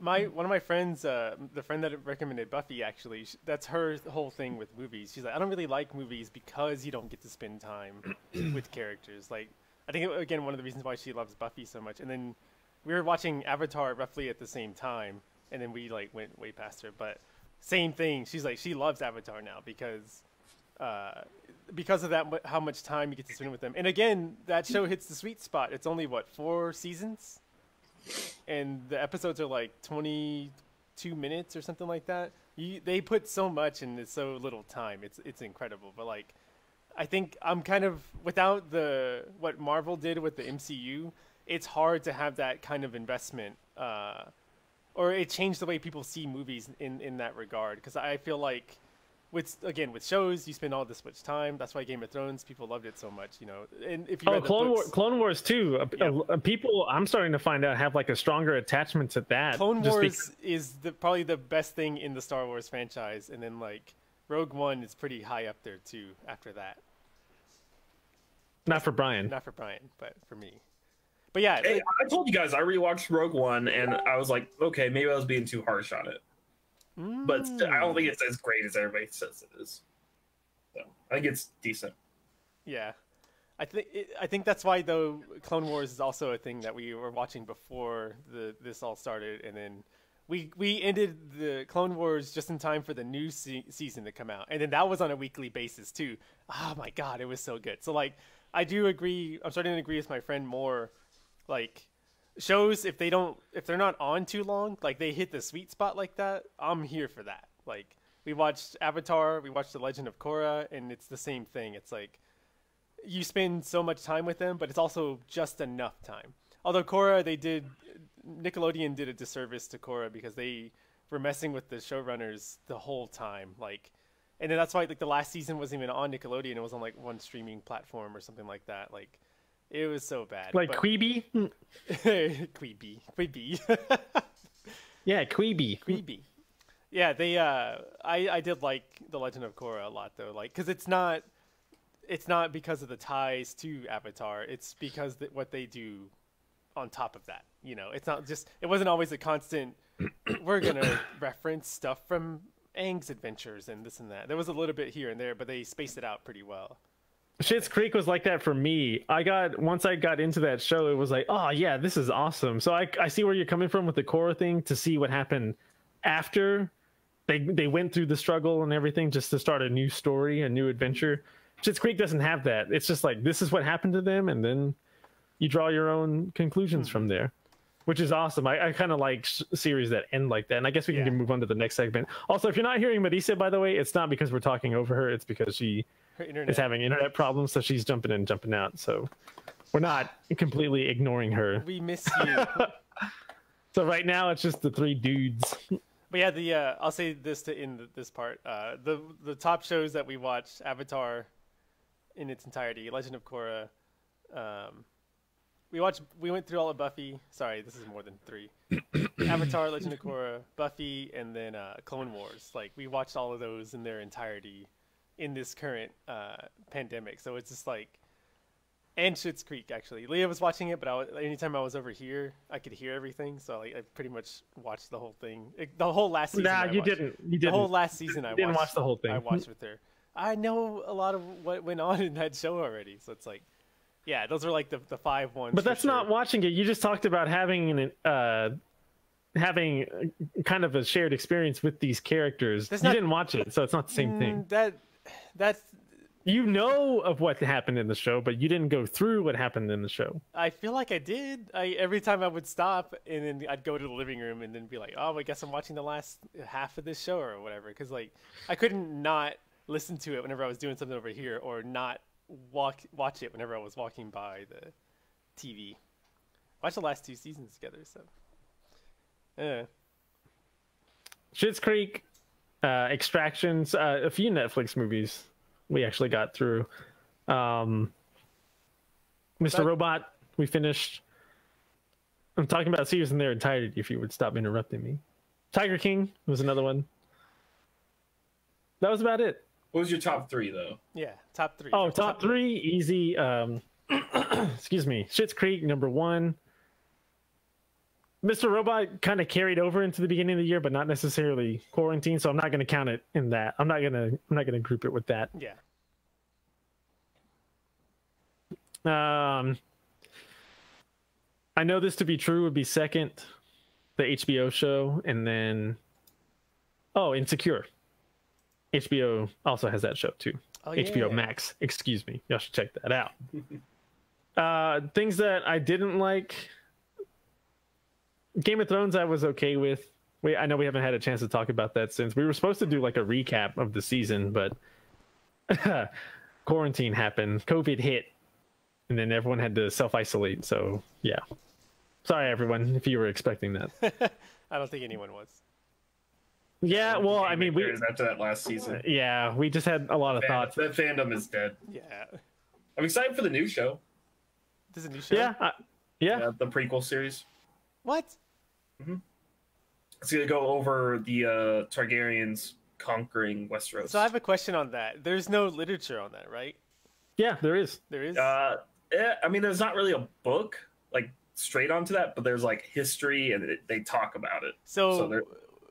One of my friends, the friend that recommended Buffy, actually, that's her whole thing with movies. She's like, I don't really like movies because you don't get to spend time with characters. Like, I think again one of the reasons why she loves Buffy so much. And then we were watching Avatar roughly at the same time, and then we like went way past her. But same thing. She's like, she loves Avatar now because because of that, how much time you get to spend with them. And again, that show hits the sweet spot. It's only what, 4 seasons, and the episodes are like 22 minutes or something like that. They put so much in so little time. It's incredible. But like, I think I'm kind of without what Marvel did with the MCU. It's hard to have that kind of investment, or it changed the way people see movies in that regard. Because I feel like with shows, you spend all this much time. That's why Game of Thrones, people loved it so much, you know. And if you Clone Wars too. People, I'm starting to find out, have like a stronger attachment to that. Clone Wars is probably the best thing in the Star Wars franchise, and then like Rogue One is pretty high up there too. After that, not for Brian, but for me. But yeah, hey, I told you guys I rewatched Rogue One, and I was like, okay, maybe I was being too harsh on it. But I don't think it's as great as everybody says it is. So I think it's decent. Yeah, I think that's why though Clone Wars is also a thing that we were watching before this all started, and then we ended the Clone Wars just in time for the new season to come out, and then that was on a weekly basis too. Oh my god, it was so good. So like, I do agree. I'm starting to agree with my friend more. Like, shows, if they're not on too long, like they hit the sweet spot like that, I'm here for that. Like, we watched Avatar, we watched The Legend of Korra, and it's the same thing. It's like you spend so much time with them, but it's also just enough time. Although Korra, Nickelodeon did a disservice to Korra because they were messing with the showrunners the whole time. Like, and then that's why like the last season wasn't even on Nickelodeon. It was on like one streaming platform or something like that. Like, it was so bad. Like Quibi? Quibi. Yeah, Quibi. Yeah, they I did like The Legend of Korra a lot though. Like, cuz it's not because of the ties to Avatar. It's because what they do on top of that. You know, it's not just, it wasn't always a constant we're going to reference stuff from Aang's adventures and this and that. There was a little bit here and there, but they spaced it out pretty well. Schitt's Creek was like that for me. Once I got into that show, it was like, oh yeah, this is awesome. So I see where you're coming from with the Korra thing, to see what happened after they went through the struggle and everything, just to start a new story, a new adventure. Schitt's Creek doesn't have that. It's just like, this is what happened to them, and then you draw your own conclusions from there, which is awesome. I kind of like series that end like that. And I guess we can move on to the next segment. Also, if you're not hearing Melissa, by the way, it's not because we're talking over her. It's because she is having internet problems, so she's jumping in and jumping out. So we're not completely ignoring her. We miss you. So right now it's just the three dudes. But yeah, I'll say this to end this part. The top shows that we watched: Avatar in its entirety, Legend of Korra. We went through all of Buffy. Sorry, this is more than 3. Avatar, Legend of Korra, Buffy, and then Clone Wars. Like, we watched all of those in their entirety in this current pandemic. So it's just like, and Schitt's Creek actually. Leah was watching it, but anytime I was over here, I could hear everything. So I pretty much watched the whole thing. The whole last season. Nah, you didn't. The whole last season I didn't watch the whole thing. I watched with her. I know a lot of what went on in that show already. So it's like, yeah, those are like the 5 ones. But that's not watching it. You just talked about having having kind of a shared experience with these characters. You didn't watch it, so it's not the same thing. That's you know of what happened in the show, but you didn't go through what happened in the show. I feel like I did. Every time I would stop, and then I'd go to the living room and then be like, oh, I guess I'm watching the last half of this show or whatever. Because like, I couldn't not listen to it whenever I was doing something over here, or not watch it whenever I was walking by the TV. Watched the last 2 seasons together, so Schitt's Creek, Extractions, a few Netflix movies we actually got through. Mr. Robot, we finished. I'm talking about series in their entirety, if you would stop interrupting me. Tiger King was another one. That was about it. What was your top 3 though? Yeah, top 3. Oh, top 3, easy. Excuse me. Schitt's Creek, number 1. Mr. Robot kind of carried over into the beginning of the year, but not necessarily quarantine, so I'm not going to count it in that. I'm not going to group it with that. Yeah. I Know This to Be True would be second, the HBO show, and then Insecure. HBO also has that show too. Oh, HBO yeah. Max. Excuse me. Y'all should check that out. Things that I didn't like. Game of Thrones I was okay with. I know we haven't had a chance to talk about that since we were supposed to do like a recap of the season, but quarantine happened, COVID hit, and then everyone had to self-isolate. So yeah, sorry everyone if you were expecting that. I don't think anyone was. Yeah, well, I mean, after that last season, we just had a lot of thoughts. That fandom is dead. Yeah. I'm excited for the new show. There's a new show? Yeah. The prequel series. What? It's gonna go over the Targaryens conquering Westeros. So I have a question on that. There's no literature on that, right? Yeah, there is. There is? I mean, there's not really a book like straight onto that, but there's like history and they talk about it. So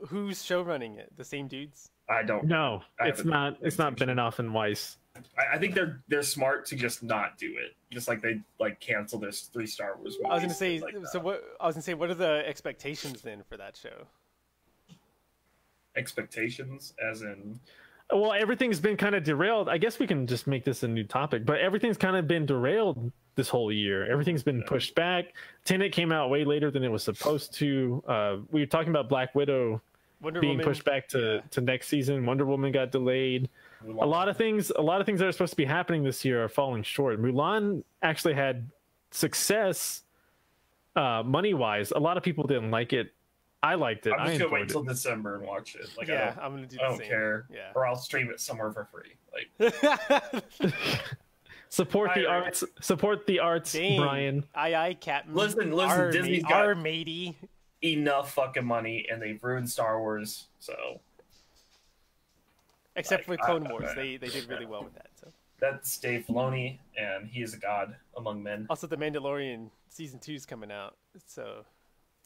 who's show running it? The same dudes? I don't. No, it's not. It's not Benioff and Weiss. I think they're smart to just not do it. Just like they like cancel their 3 Star Wars movies. I was gonna say. Like so what? I was gonna say, what are the expectations then for that show? Expectations, as in. Well, everything's been kind of derailed. I guess we can just make this a new topic, but everything's kind of been derailed this whole year. Everything's been pushed back. Tenet came out way later than it was supposed to. We were talking about Black Widow being pushed back to next season. Wonder Woman got delayed. A lot of things that are supposed to be happening this year are falling short. Mulan actually had success money wise. A lot of people didn't like it. I liked it. I'm just gonna wait enjoyed till December and watch it. Like, yeah, I'm gonna do the I don't same. care. Yeah. Or I'll stream it somewhere for free. Like, Support the arts. Support the arts, Dang. Brian. Aye, Captain. Listen, Disney's got our matey. enough fucking money, and they've ruined Star Wars. So, Except Like, for Clone Wars, they did really well with that. So that's Dave Filoni, and he is a god among men. also, The Mandalorian season 2 is coming out, so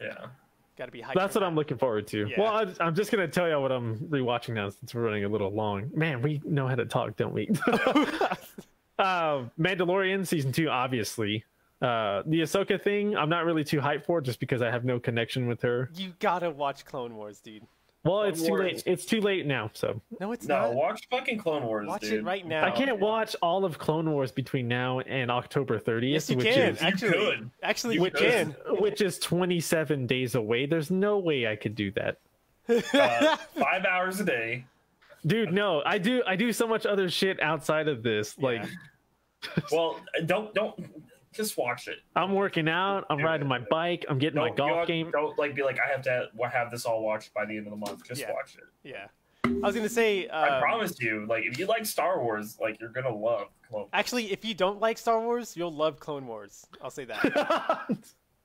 Yeah. got to be hyped. That's for what I'm looking forward to. Yeah. Well, I'm just gonna tell you what I'm rewatching now since we're running a little long. Man, we know how to talk, don't we? Mandalorian season 2, obviously. The Ahsoka thing, I'm not really too hyped for, just because I have no connection with her. You gotta watch Clone Wars, dude. Well, it's too Wars. late. It's too late now. So No, it's No, not. watch fucking Clone Wars, Watch dude. it right now. I can't watch all of Clone Wars between now and October 30th, Yes, you which can. is Actually, could. actually, You you could. can. which is 27 days away. There's no way I could do that. 5 hours a day. Dude, no. I do so much other shit outside of this. Like Well, don't just watch it. I'm working out, I'm riding my bike, I'm getting my golf game. Don't like be like I have to have this all watched by the end of the month. Just Yeah. watch it. Yeah. I was gonna say. I promise you. Like if you like Star Wars, like you're gonna love Clone Wars. Actually, if you don't like Star Wars, you'll love Clone Wars. I'll say that.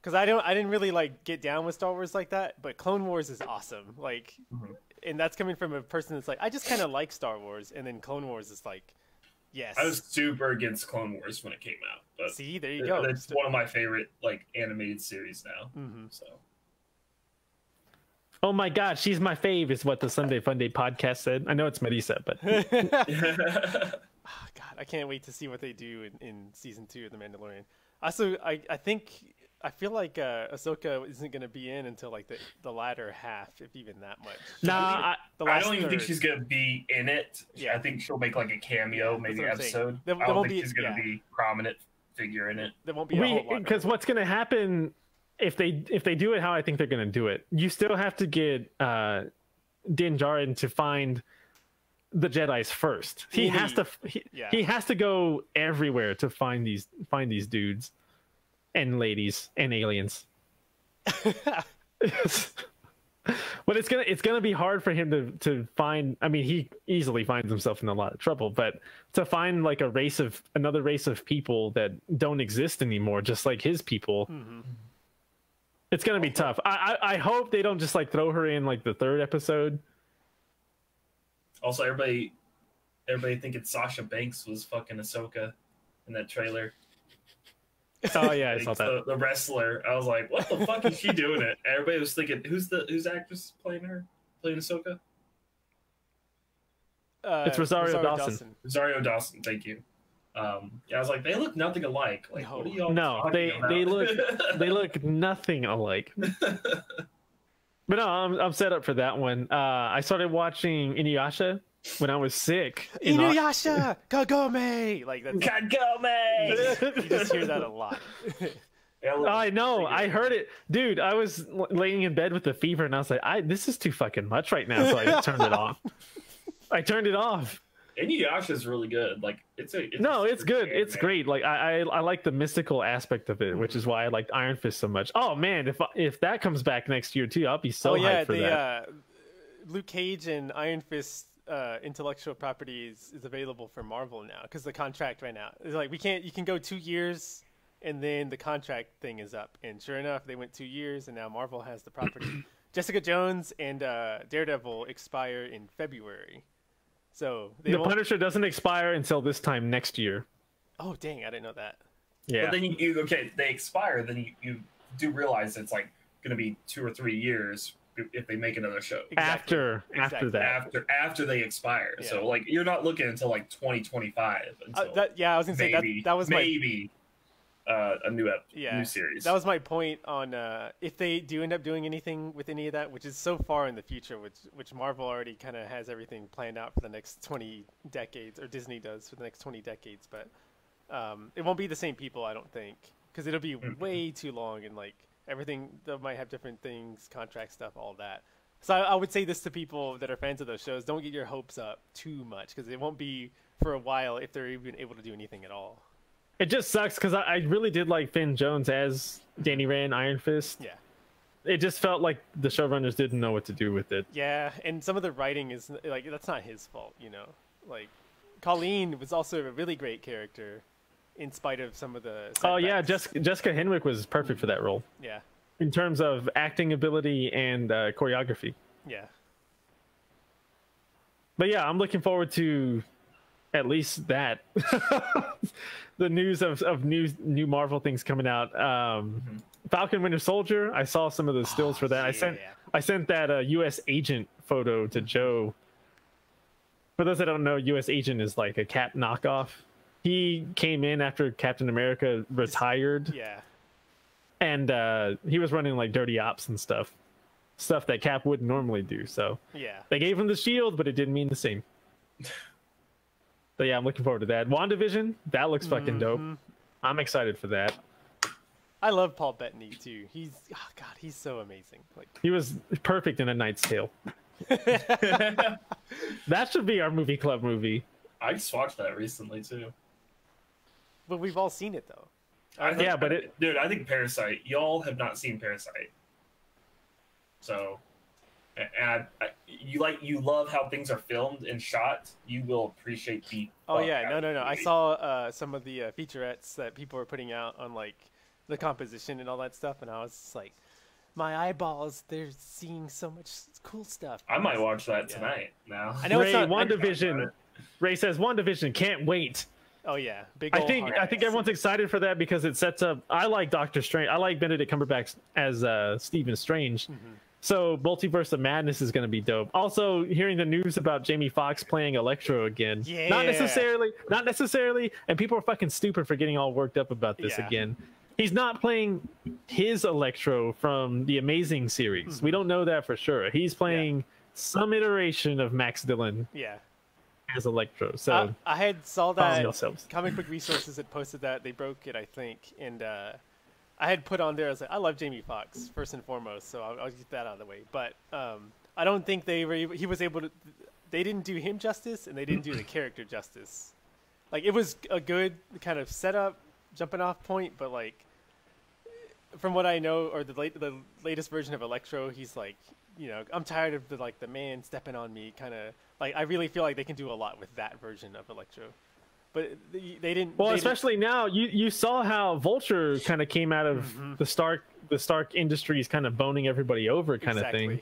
Because I didn't really like get down with Star Wars like that, but Clone Wars is awesome. Like, and that's coming from a person that's like, I just kind of like Star Wars, and then Clone Wars is like, yes. I was super against Clone Wars when it came out, but See, there you go. it's one of my favorite like animated series now. Mm-hmm. So Oh my god, she's my fave is what the Sunday Funday podcast said. I know it's Marisa, but Oh, God, I can't wait to see what they do in season 2 of The Mandalorian. Also, I feel like Ahsoka isn't going to be in until like the latter half, if even that much. nah, The I last don't even think third. she's gonna be in it. Yeah. I think she'll make like a cameo, maybe what I'm saying. episode. There I don't won't think be- she's gonna yeah. be prominent figure in it. There won't be a whole lot. because what's going to happen if they do it how I think they're going to do it, you still have to get Din Djarin to find the Jedi's first. He has to Yeah. he has to go everywhere to find these dudes and ladies and aliens. But it's gonna be hard for him to find. I mean, he easily finds himself in a lot of trouble, but to find like another race of people that don't exist anymore, just like his people, it's gonna be tough. I hope they don't just like throw her in like the 3rd episode. Also, everybody thinking Sasha Banks was fucking Ahsoka in that trailer. Oh yeah, I Like, saw that. the wrestler. I was like, what the fuck is she doing it? Everybody was thinking, who's actress playing Ahsoka? It's Rosario Dawson. Rosario Dawson. Thank you. Yeah, I was like, they look nothing alike. Like, what are y'all No, talking about? they look nothing alike. But no, I'm set up for that one. I started watching Inuyasha when I was sick. in Inuyasha, Kagome, like that's Kagome! you just hear that a lot. I know. I heard it, dude. I was laying in bed with a fever, and I was like, "This is too fucking much right now." So I turned it off. I turned it off. Inuyasha is really good. Like it's good. It's man. great. Like I like the mystical aspect of it, which is why I liked Iron Fist so much. Oh man, if that comes back next year too, I'll be so hyped for that. Luke Cage and Iron Fist intellectual property is available for Marvel now because the contract right now is like you can go 2 years and then the contract thing is up, and sure enough they went 2 years and now Marvel has the property. Jessica Jones and Daredevil expire in February, so the Punisher doesn't expire until this time next year. Oh dang, I didn't know that. Yeah, but then they expire, then you do realize it's like going to be 2 or 3 years if they make another show. After that, after they expire. Yeah. So like you're not looking until like 2025 until I was gonna say that was maybe a new series. That was my point on if they do end up doing anything with any of that, which is so far in the future, which Marvel already kind of has everything planned out for the next 20 decades, or Disney does for the next 20 decades, but it won't be the same people, I don't think, because it'll be way too long, and like everything, they might have different things, contract stuff, all that. So I would say this to people that are fans of those shows: don't get your hopes up too much, because it won't be for a while if they're even able to do anything at all. It just sucks because I really did like Finn Jones as Danny Rand Iron Fist. Yeah. It just felt like the showrunners didn't know what to do with it. Yeah, and some of the writing is like, that's not his fault, you know. Like Colleen was also a really great character in spite of some of the setbacks. Oh yeah, Jessica Henwick was perfect for that role. Yeah. In terms of acting ability and choreography. Yeah. But yeah, I'm looking forward to at least that. The news of new Marvel things coming out. Falcon Winter Soldier, I saw some of the stills for that. Yeah. I sent that US Agent photo to Joe. For those that don't know, US Agent is like a Cap knockoff. He came in after Captain America retired. Yeah. And he was running like dirty ops and stuff that Cap wouldn't normally do. So yeah, they gave him the shield, but it didn't mean the same. But yeah, I'm looking forward to that. WandaVision, that looks fucking dope. I'm excited for that. I love Paul Bettany too. He's so amazing. Like he was perfect in A Knight's Tale. That should be our movie club movie. I just watched that recently too. But we've all seen it though. Dude, I think Parasite. Y'all have not seen Parasite. So, and you love how things are filmed and shot. You will appreciate the. Oh yeah, no. I saw some of the featurettes that people were putting out on like the composition and all that stuff, and I was just like, my eyeballs—they're seeing so much cool stuff. I might watch that tonight. Now I know it's not WandaVision. Ray says WandaVision, can't wait. Oh yeah, I think everyone's excited for that because it sets up. I like Doctor Strange. I like Benedict Cumberbatch as Stephen Strange. So Multiverse of Madness is going to be dope. Also, hearing the news about Jamie Foxx playing Electro again. Yeah. Not necessarily. And people are fucking stupid for getting all worked up about this again. He's not playing his Electro from the Amazing series. We don't know that for sure. He's playing some iteration of Max Dillon. Yeah. As Electro. So I saw that Comic Book Resources had posted that. They broke it, I think, and I had put on there. I was like, I love Jamie Foxx first and foremost, so I'll get that out of the way. But I don't think he was able to. They didn't do him justice, and they didn't do the character justice. Like it was a good kind of setup, jumping off point, but like from what I know, or the latest version of Electro, he's like, you know, I'm tired of the man stepping on me kind of. Like I really feel like they can do a lot with that version of Electro. But they didn't. Well, especially now, you saw how Vulture kind of came out of the Stark Industries kind of boning everybody over kind of thing.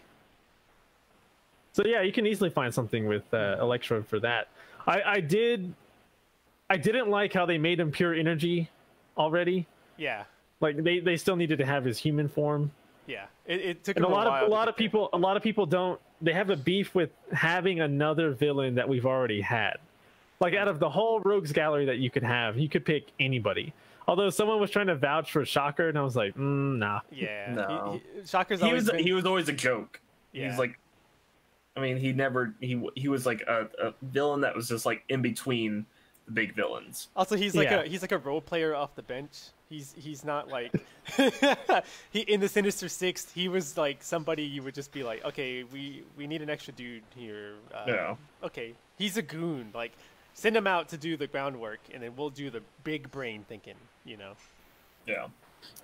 So yeah, you can easily find something with Electro for that. I didn't like how they made him pure energy already. Yeah. Like they still needed to have his human form. Yeah, it took and a while. A lot of people don't. They have a beef with having another villain that we've already had. Like out of the whole rogues gallery that you could have, you could pick anybody. Although someone was trying to vouch for Shocker, and I was like, nah. Yeah, no. Shocker's he was always a joke. Yeah. He's like, I mean, he was like a villain that was just like in between the big villains. Also, he's like Yeah. he's like a role player off the bench. He's not like he in the Sinister Six. He was like somebody you would just be like, okay, we need an extra dude here. Yeah. Okay, he's a goon. Like, send him out to do the groundwork, and then we'll do the big brain thinking. You know. Yeah.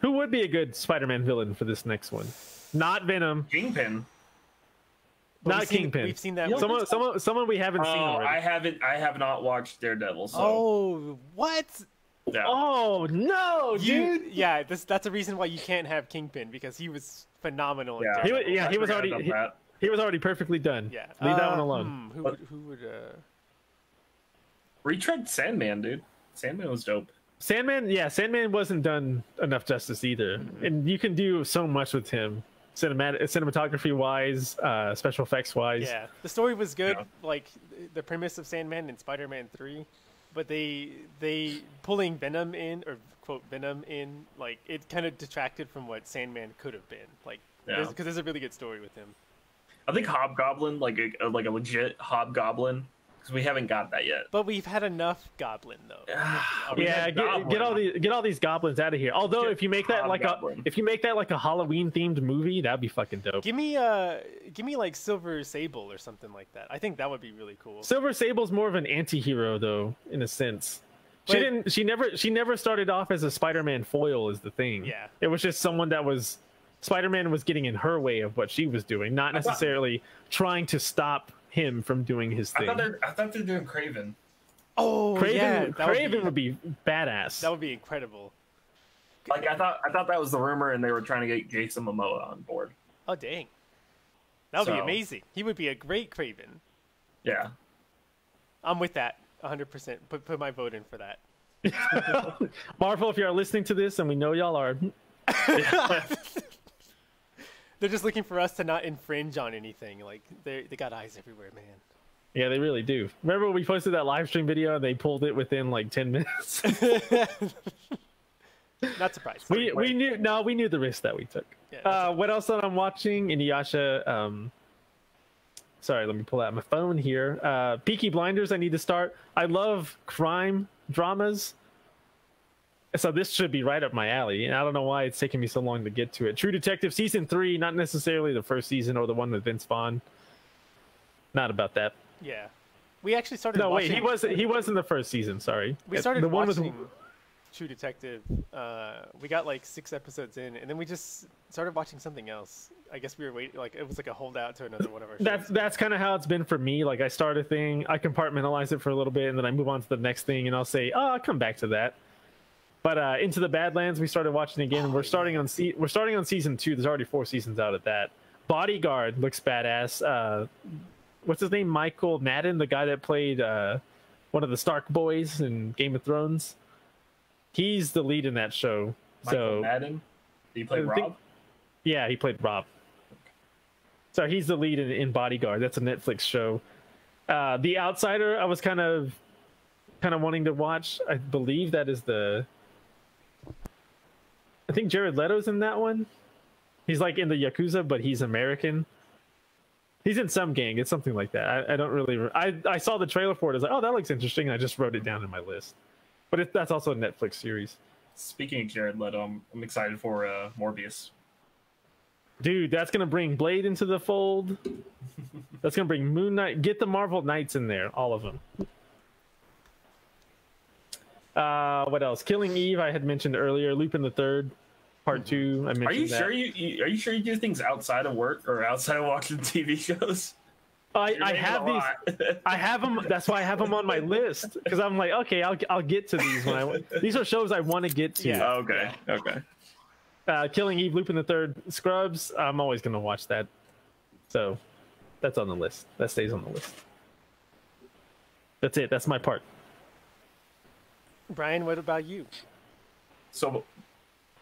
Who would be a good Spider-Man villain for this next one? Not Venom, Kingpin. But not we've seen- Kingpin. We've seen that. You with- know, Someone we haven't seen Oh, already. I have not watched Daredevil. So Oh, what? yeah. Oh no, You, dude! yeah, that's a reason why you can't have Kingpin, because he was phenomenal. in Yeah. Daredevil. Yeah, I he was forgot already- about that. He was already perfectly done. Yeah. Leave that one alone. Who would Retread Sandman, dude. Sandman was dope. Sandman wasn't done enough justice either, and you can do so much with him, cinematography wise, special effects wise. Yeah, the story was good, Yeah. like the premise of Sandman in Spider-Man 3, but they pulling Venom in, or quote Venom in, like it kind of detracted from what Sandman could have been. Like, Yeah. because there's a really good story with him. I think Hobgoblin, like a legit Hobgoblin, because we haven't got that yet. But we've had enough Goblin though. We Yeah, had get all these goblins out of here. Although Get if you make that Hobgoblin. like a Halloween themed movie, that'd be fucking dope. Give me like Silver Sable or something like that. I think that would be really cool. Silver Sable's more of an anti-hero though, in a sense. But- She never started off as a Spider-Man foil is the thing. Yeah. It was just someone that was Spider-Man was getting in her way of what she was doing, not thought- necessarily trying to stop him from doing his I thing. thought they're doing Craven. Oh yeah, Craven would be badass. that would be incredible. Like I thought that was the rumor, and they were trying to get Jason Momoa on board. Oh dang, that would be So- amazing. He would be a great Craven. Yeah. I'm with that 100%. Put my vote in for that. Marvel, if you are listening to this, and we know y'all are, They're just looking for us to not infringe on anything. Like they got eyes everywhere, man. yeah, they really do. Remember when we posted that live stream video and they pulled it within like 10 minutes? Not surprised. we knew the risk that we took. Yeah, that's What else that I'm watching? Inuyasha. Sorry, let me pull out my phone here. Peaky Blinders. I need to start. I love crime dramas, so this should be right up my alley. And I don't know why it's taking me so long to get to it. True Detective season 3, not necessarily the first season or the one with Vince Vaughn. Not about that. yeah. We actually started. No, watching, wait, he was in the first season. Sorry, We started the one watching True Detective. We got like 6 episodes in, and then we just started watching something else. I guess we were waiting. Like it was like a holdout to another one of our. shows. That's kind of how it's been for me. Like I start a thing, I compartmentalize it for a little bit, and then I move on to the next thing, and I'll say, "Oh, I'll come back to that." But Into the Badlands, we started watching again. And we're starting on season 2. There's already 4 seasons out of that. Bodyguard looks badass. What's his name? Michael Madden, the guy that played one of the Stark boys in Game of Thrones. He's the lead in that show. Michael Madden. Did he play I think- Rob? Yeah, he played Rob. So he's the lead in Bodyguard. That's a Netflix show. The Outsider, I was kind of wanting to watch. I believe that is I think Jared Leto's in that one. He's like in the Yakuza, but he's American. He's in some gang. It's something like that. I don't really. I saw the trailer for it. I was like, oh, that looks interesting. I just wrote it down in my list. But that's also a Netflix series. Speaking of Jared Leto, I'm excited for Morbius. Dude, that's gonna bring Blade into the fold. That's gonna bring Moon Knight. Get the Marvel Knights in there, all of them. What else? Killing Eve, I had mentioned earlier. Lupin the Third, Part 2. I mentioned Are you that. sure you sure you do things outside of work or outside of watching TV shows? I You're naming have a these. lot. I have them. That's why I have them on my list because I'm like, okay, I'll get to these when these are shows I want to get to. Yeah. Okay. Okay. Killing Eve, Lupin the Third, Scrubs. I'm always gonna watch that. So that's on the list. That stays on the list. That's it. That's my part. Brian, what about you? So,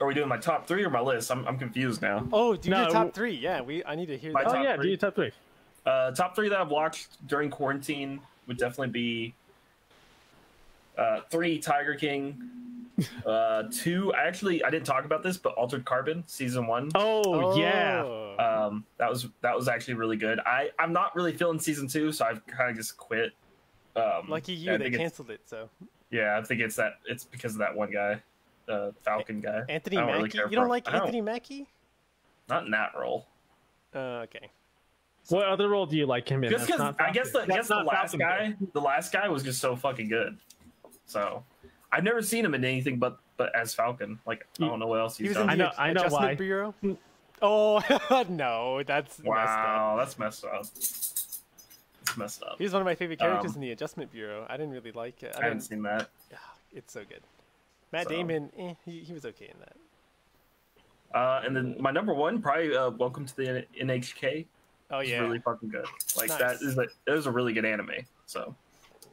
are we doing my top 3 or my list? I'm confused now. Oh, do No, your top 3. Yeah, I need to hear My that. Oh top yeah, 3. do your top 3. Top 3 that I've watched during quarantine would definitely be 3 Tiger King, Two, actually, I didn't talk about this, but Altered Carbon season 1. Oh, yeah. That was actually really good. I'm not really feeling season 2, so I've kind of just quit. Lucky you, I they think it's- canceled it. So Yeah, I think it's because of that one guy, Falcon guy. Anthony I don't Mackie, really care you for don't him. like I don't- Anthony Mackie? Not in that role. Okay. What other role do you like him in? Just That's because not I guess Falcon. That's the not last Falcon. the last guy was just so fucking good. So I've never seen him in anything but as Falcon. Like I don't know what else He he's was in done. the I know Adjustment why. Bureau. Oh no, that's messed up. Wow, that's messed up. It's messed up. He was one of my favorite characters in the Adjustment Bureau. I didn't really like it. I haven't seen that. It's so good. Matt So- Damon, he was okay in that. And then my number one, probably Welcome to the NHK. Oh It's yeah, really fucking good. Like Nice. that is a really good anime. So,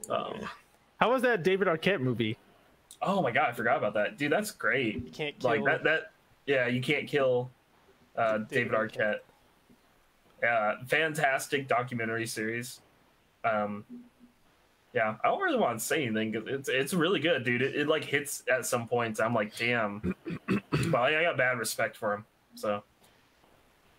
How was that David Arquette movie? oh my god, I forgot about that, dude. That's great. you can't kill. Like that. Yeah, you can't kill David Arquette. Yeah, fantastic documentary series. Yeah, I don't really want to say anything because it's really good, dude. It like hits at some points. I'm like, damn. Well, I got bad respect for him. So,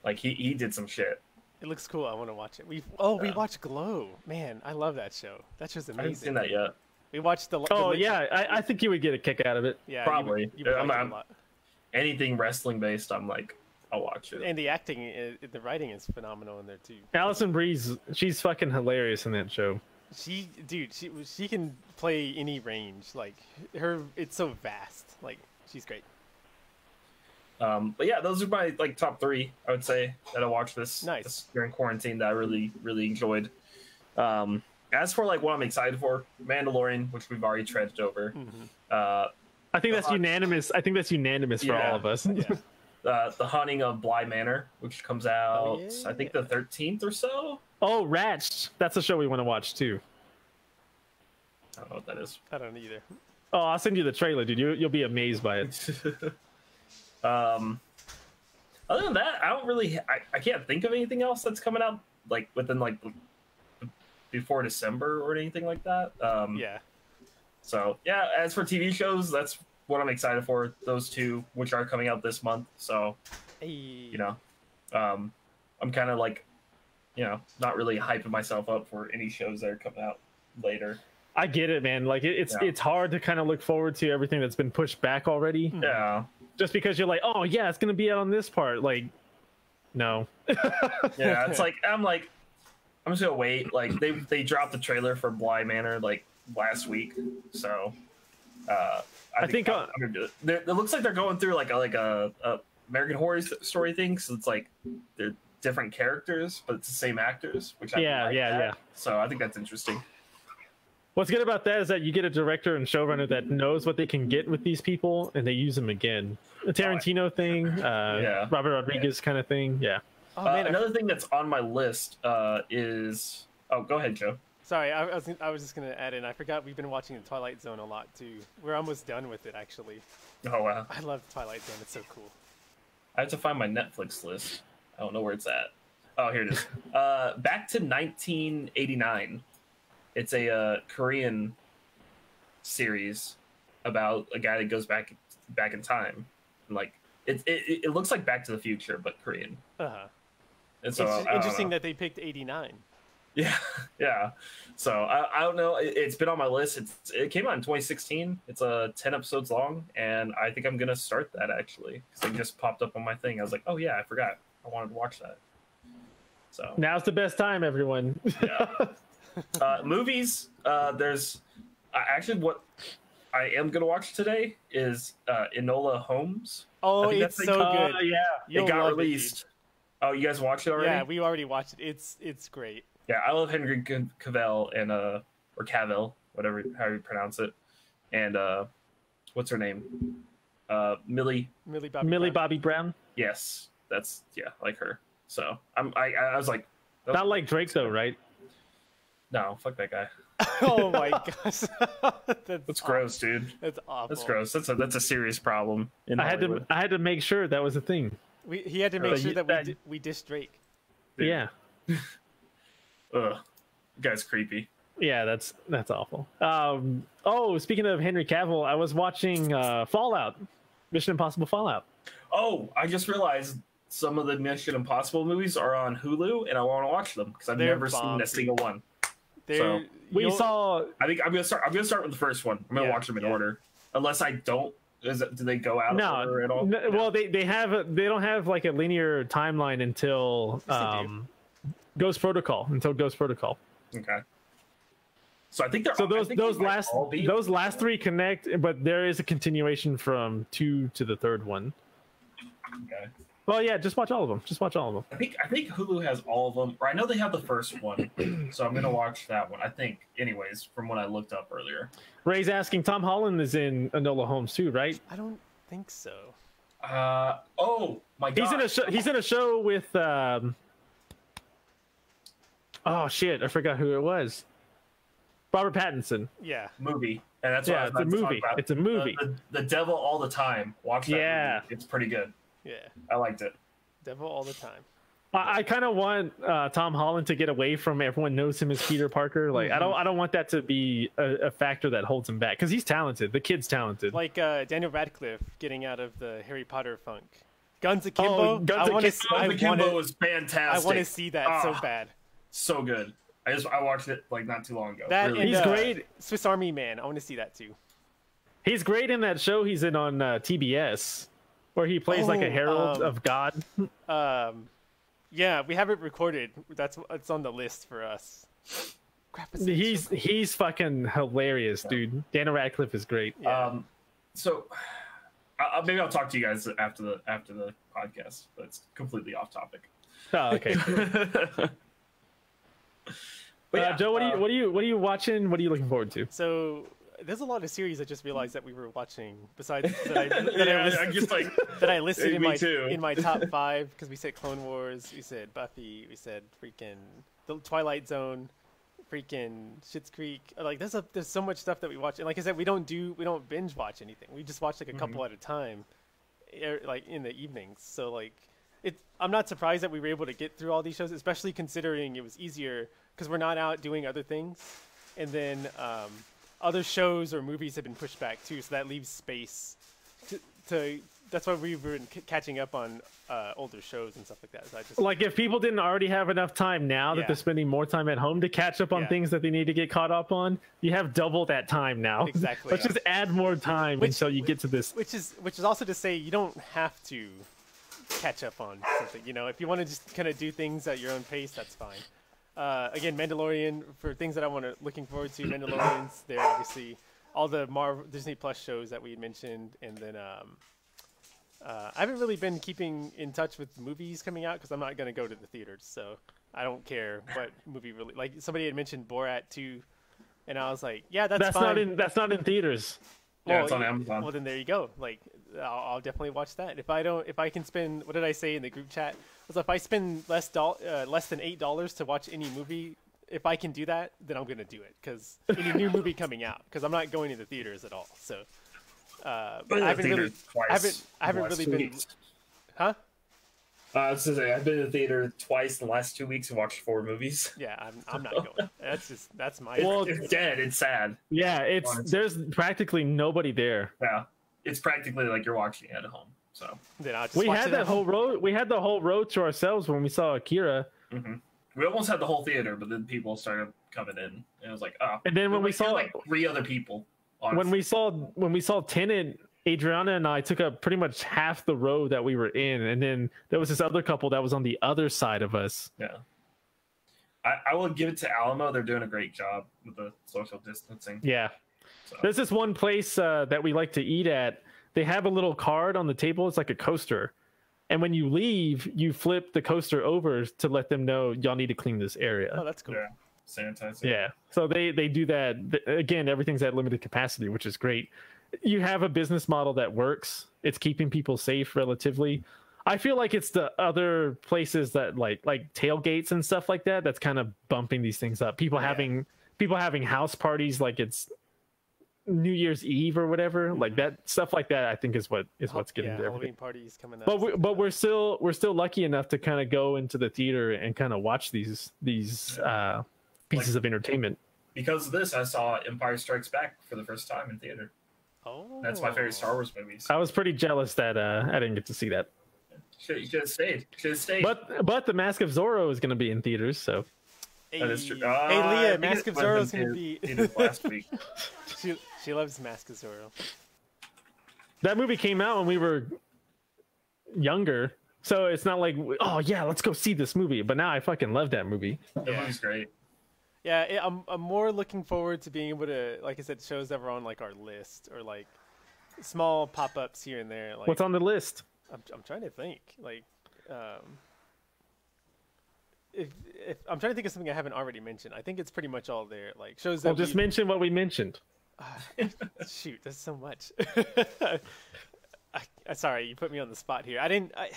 like, he did some shit. It looks cool. I want to watch it. We watched Glow. Man, I love that show. That show's I haven't amazing. seen that yet. We watched the. Oh the, yeah, I think you would get a kick out of it. yeah, Probably. You would I'm- like it I'm- a lot. Anything wrestling based, I'm like, I'll watch it. And the acting, the writing is phenomenal in there too. Allison Breeze, she's fucking hilarious in that show. She can play any range. Like it's so vast. Like she's great. But yeah, those are my like top three. I would say that I watched Nice. this during quarantine that I really enjoyed. As for like what I'm excited for, Mandalorian, which we've already treaded over. I think that's unanimous. I think that's unanimous for Yeah. all of us. The Haunting of Bly Manor, which comes out I think the 13th or so. Oh, Ratched. That's a show we want to watch too. I don't know what that is. I don't either. Oh, I'll send you the trailer, dude. You'll be amazed by it. Other than that, I don't really. I can't think of anything else that's coming out like within like before December or anything like that. Yeah. So yeah, as for TV shows, that's what I'm excited for. Those two, which are coming out this month. So Hey. you know, I'm kind of like, not really hyping myself up for any shows that are coming out later. I get it, man. Like it's Yeah. it's hard to kind of look forward to everything that's been pushed back already. Yeah, Just because you're like, oh yeah, it's gonna be out on this part. Like, no. yeah. It's like I'm just gonna wait. Like they dropped the trailer for Bly Manor like last week, so I think I'm gonna do it. It looks like they're going through like a American Horror Story thing. So it's like they're different characters, but it's the same actors. Which I Yeah, like yeah, that. yeah. So I think that's interesting. What's good about that is that you get a director and showrunner that knows what they can get with these people, and they use them again. A Tarantino thing, Yeah. Robert Rodriguez kind of thing. Yeah. Oh man, Another thing that's on my list is. Oh, go ahead, Joe. sorry. I was just gonna add in. I forgot we've been watching the Twilight Zone a lot too. We're almost done with it actually. Oh wow. I love Twilight Zone. It's so cool. I have to find my Netflix list. I don't know where it's at. Oh, here it is. Back to 1989. It's a Korean series about a guy that goes back in time. Like it looks like Back to the Future, but Korean. Uh-huh. And so It's I don't interesting know. that they picked 89. Yeah, yeah. So I don't know. It's been on my list. It came out in 2016. It's 10 episodes long, and I think I'm gonna start that actually because it just popped up on my thing. I was like, oh yeah, I forgot. I wanted to watch that. So Now's the best time, everyone. yeah. Movies. There's actually what I am gonna watch today is Enola Holmes. I Oh, think it's that's so like- good. yeah. You'll it got love released. Oh, you guys watched it dude. already? Yeah, we already watched it. It's great. Yeah, I love Henry Cavill and or Cavill, whatever how you pronounce it, and what's her name? Millie. Millie Bobby. Millie Brown. Bobby Brown. Yes, that's I like her. So I was like, Not like Drake though, right? no, fuck that guy. Oh my gosh. That's gross, dude. That's awful. That's gross. That's a serious problem. In I Hollywood. had to make sure that was a thing. He had to make But sure you- that we dissed Drake. Dude. Yeah. Ugh, the guy's creepy. Yeah, that's awful. Oh, speaking of Henry Cavill, I was watching Fallout, Mission Impossible Fallout. Oh, I just realized some of the Mission Impossible movies are on Hulu, and I want to watch them because I've They're never bomb, seen a dude. single one. They're- We you'll- saw I think I'm gonna start with the first one. I'm gonna Yeah, watch them in yeah. order, unless I don't. Do they go out of no, order at all? well they don't have like a linear timeline until Yes, they do. Ghost Protocol Okay. So I think they're So I think they might all be- those last three connect, but there is a continuation from 2 to the third one. Okay. Well, yeah, just watch all of them. Just watch all of them. I think Hulu has all of them, or I know they have the first one, so I'm gonna watch that one. I think, anyways, from what I looked up earlier. Ray's asking, Tom Holland is in Enola Holmes too, right? I don't think so. Oh my god, He's in a show. He's in a show with. Oh shit! I forgot who it was. Robert Pattinson. Yeah. movie, and that's what I Yeah, was it's a about to talk movie. about. It's a movie. The Devil All the Time. Watch that. Yeah. movie. It's pretty good. Yeah. I liked it. Devil all the time. I kind of want Tom Holland to get away from everyone knows him as Peter Parker. Like I don't want that to be a factor that holds him back because he's talented. The kid's talented. Like Daniel Radcliffe getting out of the Harry Potter funk. Guns Akimbo. Guns I want to. Akimbo. I Akimbo want was to. fantastic. I want to see that so Ah, bad. So good. I watched it like not too long ago. That Really and, He's great. Swiss Army Man. I want to see that too. He's great in that show he's in on TBS, where he plays like a Oh, herald of God. Yeah, we have it recorded. It's on the list for us. Crap, He's fucking hilarious, dude. Daniel Radcliffe is great. Yeah. So maybe I'll talk to you guys after the podcast, but it's completely off topic. Oh, okay. But yeah, Joe, what are you watching? What are you looking forward to? So there's a lot of series I just realized that we were watching besides that I, that I Yeah, listed, I'm just like that I listed Hey, in me my too. in my top 5 because we said Clone Wars, we said Buffy, we said freaking the Twilight Zone, freaking Schitt's Creek. Like there's so much stuff that we watch, and like I said, we don't binge watch anything. We just watch like a couple at a time, like in the evenings. So like I'm not surprised that we were able to get through all these shows, especially considering it was easier because we're not out doing other things, and then other shows or movies have been pushed back too, so that leaves space to that's why we've been catching up on older shows and stuff like that. So I just Like if people didn't already have enough time now that Yeah. they're spending more time at home to catch up on Yeah. things that they need to get caught up on, you have double that time now. Exactly. Let's just add more time until you get to this. which is also to say you don't have to catch up on something. You know, if you want to just kind of do things at your own pace, that's fine. Again, Mandalorian, for things that I want to looking forward to, Mandalorians. They're obviously all the Marvel Disney Plus shows that we had mentioned, and then I haven't really been keeping in touch with movies coming out because I'm not going to go to the theaters, so I don't care what movie really. Like somebody had mentioned Borat 2, and I was like, yeah, that's fine. That's not in theaters. Yeah, it's on Amazon. Well, then there you go. Like, I'll definitely watch that. If I can spend, what did I say in the group chat? Was if I spend less than $8 to watch any movie, if I can do that, then I'm gonna do it because any new movie coming out, because I'm not going to the theaters at all. So I haven't really, I haven't really been, huh? I was gonna say I've been to the theater twice in the last 2 weeks and watched 4 movies. Yeah, I'm not going. That's my. Well, It's dead. It's sad. Yeah, Honestly. there's practically nobody there. Yeah, it's practically like you're watching it at home. So then I'll just We watch had it that at home. whole road. We had the whole road to ourselves when we saw Akira. we almost had the whole theater, but then people started coming in, and it was like, oh. And then when we There saw were, like 3 other people. when honestly. we saw Tenet, Adriana and I took up pretty much half the road that we were in, and then there was this other couple that was on the other side of us. Yeah. I will give it to Alamo. They're doing a great job with the social distancing. Yeah. So. There's this one place that we like to eat at. They have a little card on the table. It's like a coaster. And when you leave, you flip the coaster over to let them know y'all need to clean this area. Oh, that's cool. Yeah. Sanitizer. Yeah. So they do that. Again, everything's at limited capacity, which is great. You have a business model that works. It's keeping people safe relatively. I feel like it's the other places that like tailgates and stuff like that that's kind of bumping these things up. People having house parties like it's New Year's Eve or whatever. Like that stuff like that I think is what's getting to Halloween everything. parties coming up. But we're still lucky enough to kind of go into the theater and kind of watch these pieces of entertainment. because of this, I saw Empire Strikes Back for the first time in theater. Oh, That's my favorite Star Wars movies. I was pretty jealous that I didn't get to see that. You should have stayed. Should have stayed. But the Mask of Zorro is going to be in theaters, so That is true. Hey, I Leah, think Mask it of was Zorro's gonna be. in his last week. She loves Mask of Zorro. that movie came out when we were younger. So it's not like, oh yeah, let's go see this movie. But now I fucking love that movie. The movie's great. Yeah, I'm more looking forward to being able to, like I said, shows that were on like our list or like small pop-ups here and there. Like, What's on the list? I'm trying to think. Like, if I'm trying to think of something I haven't already mentioned. I think it's pretty much all there. Like shows that. Well, just mention what we mentioned. Shoot, there's so much. Sorry, you put me on the spot here.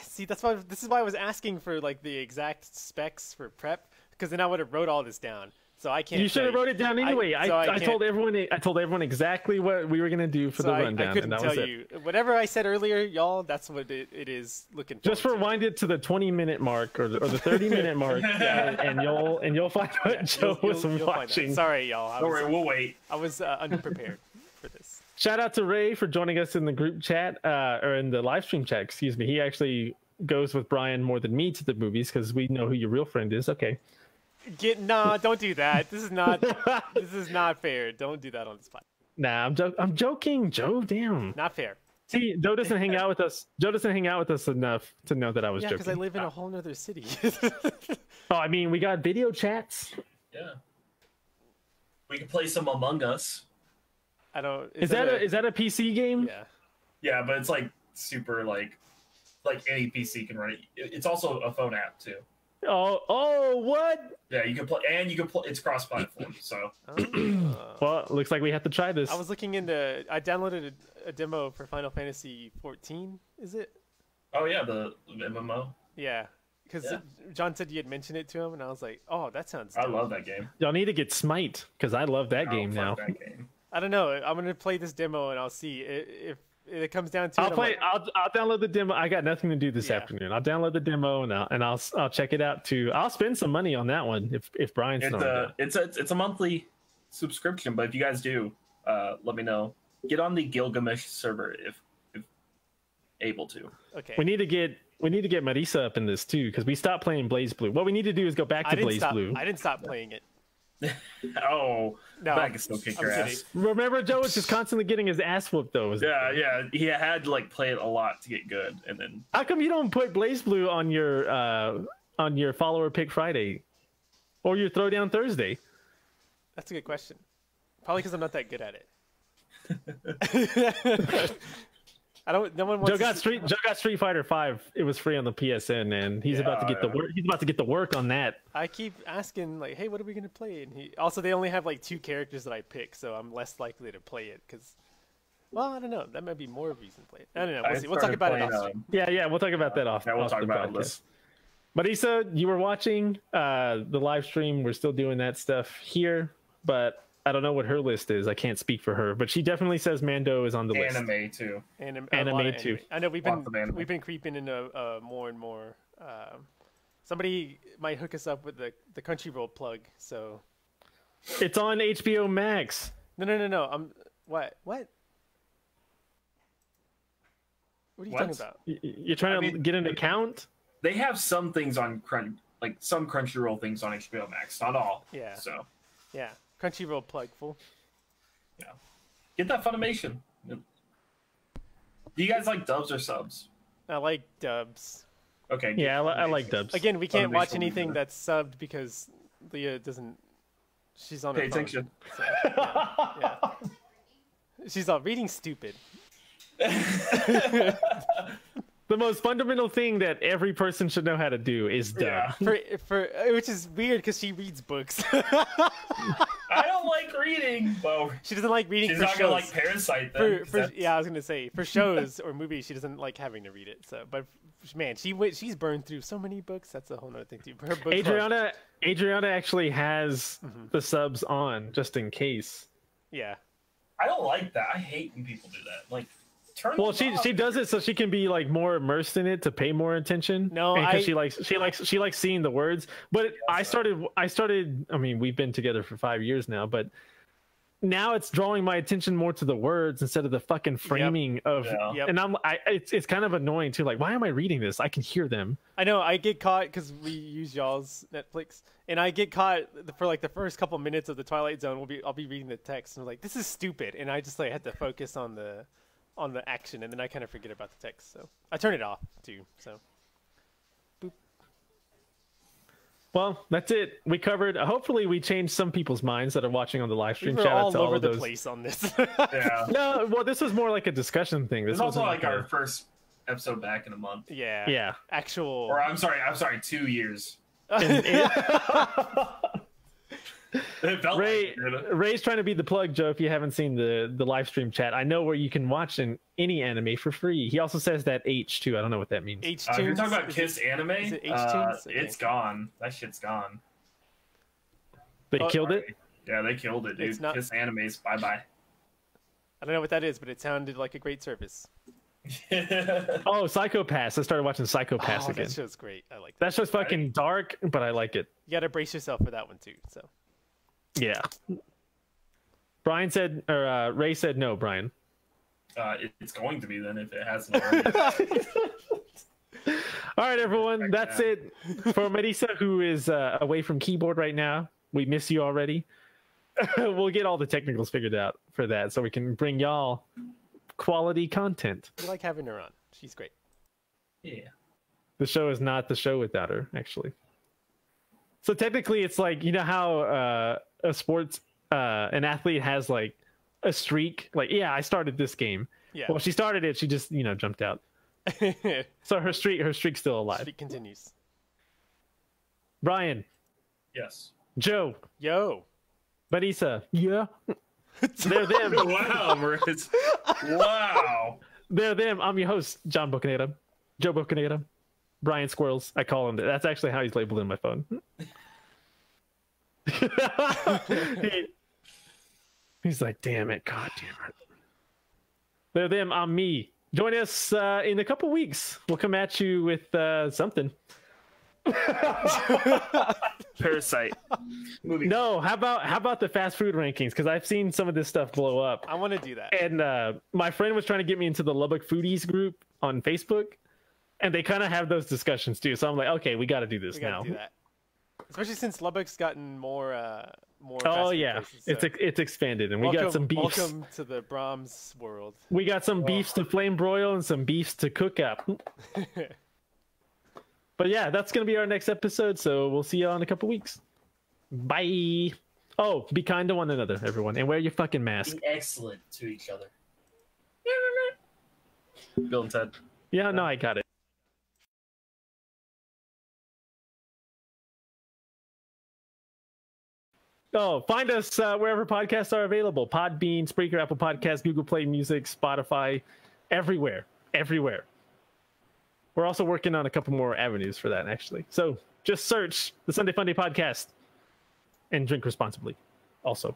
See. That's why. This is why I was asking for like the exact specs for prep, because then I would have wrote all this down. So I can't. You should have wrote it down anyway. I told can't- everyone. I told everyone exactly what we were gonna do for So the I rundown, couldn't and that was tell it. you. Whatever I said earlier, y'all, that's what it is looking Just forward to. rewind it to the 20-minute mark or the 30-minute mark, and you'll find what Joe was You'll find that. watching. Sorry, y'all. Don't worry, we'll wait. I was underprepared for this. Shout out to Ray for joining us in the group chat, or in the live stream chat. Excuse me. He actually goes with Brian more than me to the movies because we know who your real friend is. Okay. Don't do that. This is not fair. Don't do that on the spot. Nah, I'm joking, Joe. Damn. Not fair. See, Joe doesn't hang out with us. Joe doesn't hang out with us enough to know that I was Yeah, joking. because I live in a whole nother city. Oh, I mean, we got video chats. Yeah. We can play some Among Us. I don't. Is that a PC game? Yeah. Yeah, but it's like super like any PC can run it. It's also a phone app too. Oh, what? Yeah, you can play, and you can play. It's cross-platform, so Well, it looks like we have to try this. I was looking into. I downloaded a demo for Final Fantasy 14. Is it? oh yeah, the MMO. Yeah. Because Yeah. John said you had mentioned it to him, and I was like, "Oh, that sounds." I dope. love that game. Y'all need to get Smite because I love that game Oh, now. fuck that game. I don't know. I'm gonna play this demo, and I'll see if it comes down to. I'll it, I'm play. like, I'll download the demo. I got nothing to do this Yeah. afternoon. I'll download the demo and I'll check it out too. I'll spend some money on that one if Brian's It's not. a it's a monthly subscription, but if you guys do, let me know. Get on the Gilgamesh server if able to. okay. We need to get Marisa up in this too because we stopped playing Blaze Blue. What we need to do is go back I to didn't Blaze stop. Blue. I didn't stop playing it. Oh, No, but I can still kick I'm your kidding. ass. Remember, Joe was just constantly getting his ass whooped though. Yeah. He had to like play it a lot to get good, and then How come you don't put Blaze Blue on your follower pick Friday or your Throwdown Thursday? That's a good question. Probably because I'm not that good at it. I don't. No one wants. Joe to got Street Fighter 5. It was free on the PSN, and he's about to get the yeah. work. He's about to get the work on that. I keep asking like, "Hey, what are we gonna play?" And they only have like 2 characters that I pick, so I'm less likely to play it. Because, well, I don't know. That might be more reason to play it. I don't know. We'll see. We'll talk about it off stream. Yeah, we'll talk about that off. Yeah, we'll off talk the about podcast. this. Marisa, you were watching the live stream. We're still doing that stuff here, but I don't know what her list is. I can't speak for her, but she definitely says Mando is on the list. Anime too. Anime too. I know we've Lots of anime. been creeping into more and more. Somebody might hook us up with the Crunchyroll plug. So It's on HBO Max. no. What? What are you What? talking about? You're trying to mean- get an account? They have some things on some Crunchyroll things on HBO Max, not all. Yeah. So Yeah, Crunchyroll plug full. yeah, get that Funimation. Do you guys like dubs or subs? I like dubs. Okay. good. Yeah, I like dubs. Again, we can't Funimation watch will be anything there. that's subbed because Leah doesn't. She's on her Pay phone, attention. so, yeah. She's all reading stupid. The most fundamental thing that every person should know how to do is dub. Yeah. For which is weird because she reads books. I don't like reading. Well, She doesn't like reading she's for not shows. gonna like Parasite then. 'cause that's- Yeah, I was gonna say for shows or movies, she doesn't like having to read it. So, but man, she's burned through so many books. That's a whole nother thing too. Her book club- Adriana actually has the subs on just in case. Yeah, I don't like that. I hate when people do that. Like, turn. Well, them off. she does it so she can be like more immersed in it to pay more attention. No, because she likes seeing the words. But I started. I mean, we've been together for 5 years now, but now it's drawing my attention more to the words instead of the fucking framing of. Yeah. Yep. And it's kind of annoying too. Like, why am I reading this? I can hear them. I know I get caught because we use y'all's Netflix, and I get caught for like the first couple minutes of the Twilight Zone. I'll be reading the text and I'm like, this is stupid, and I just like had to focus on the action, and then I kind of forget about the text. So I turn it off too. So Well, that's it. We covered. Hopefully, we changed some people's minds that are watching on the live we stream. were Shout out all to over all of the those. place on this. Yeah. No, well, this was more like a discussion thing. This It's also wasn't like our first episode back in a month. Yeah. Yeah. Actual. Or I'm sorry, 2 years. It felt Ray, like it. Ray's trying to be the plug, Joe. If you haven't seen the live stream chat, I know where you can watch any anime for free. He also says that H too. I don't know what that means. H If you're tunes. talking about Kiss anime, is it H-Tunes? Okay. it's gone. That shit's gone. They Oh, killed it. Yeah, they killed it, dude. It's not- Kiss animes, bye bye. I don't know what that is, but it sounded like a great service. Oh, Psycho-Pass. I started watching Psycho-Pass Oh, again. that show's great. I like that. That show's fucking dark, but I like it. You gotta brace yourself for that one too. So Yeah. Brian said, or Ray said no. Brian. It's going to be then if it hasn't already. All right, everyone. That's it for Marisa, who is away from keyboard right now. We miss you already. We'll get all the technicals figured out for that, so we can bring y'all quality content. we like having her on. She's great. Yeah. The show is not the show without her, actually. So technically, it's like, you know how a sports an athlete has like a streak. Like, yeah, I started this game. Yeah. Well, she started it. She just jumped out. So her streak's still alive. She continues. Brian, Yes. Joe, Yo. Marisa, yeah, they're them. Wow, Maurice. Wow. They're them. I'm your host, John Bocanera, Joe Bocanera, Brian Squirrels. I call him that. That's actually how he's labeled in my phone. He's like, damn it, god damn it. They're them. I'm me. Join us in a couple weeks. We'll come at you with something. Parasite. Movie. No, how about the fast food rankings? Because I've seen some of this stuff blow up. I want to do that. And my friend was trying to get me into the Lubbock Foodies group on Facebook, and they kind of have those discussions too. So I'm like, okay, we got to do this We now. gotta do that. Especially since Lubbock's gotten more Oh fast food yeah, places, so it's expanded, and we got some beefs. Welcome to the Brahms world. We got some beefs to flame broil and some beefs to cook up. But yeah, that's gonna be our next episode. So we'll see you all in a couple weeks. Bye. Oh, be kind to one another, everyone, and wear your fucking mask. Be excellent to each other. Bill and Ted. Yeah, no, I got it. Oh, find us wherever podcasts are available. Podbean, Spreaker, Apple Podcasts, Google Play Music, Spotify, everywhere. Everywhere. We're also working on a couple more avenues for that, actually. So just search the Sunday Funday Podcast and drink responsibly also.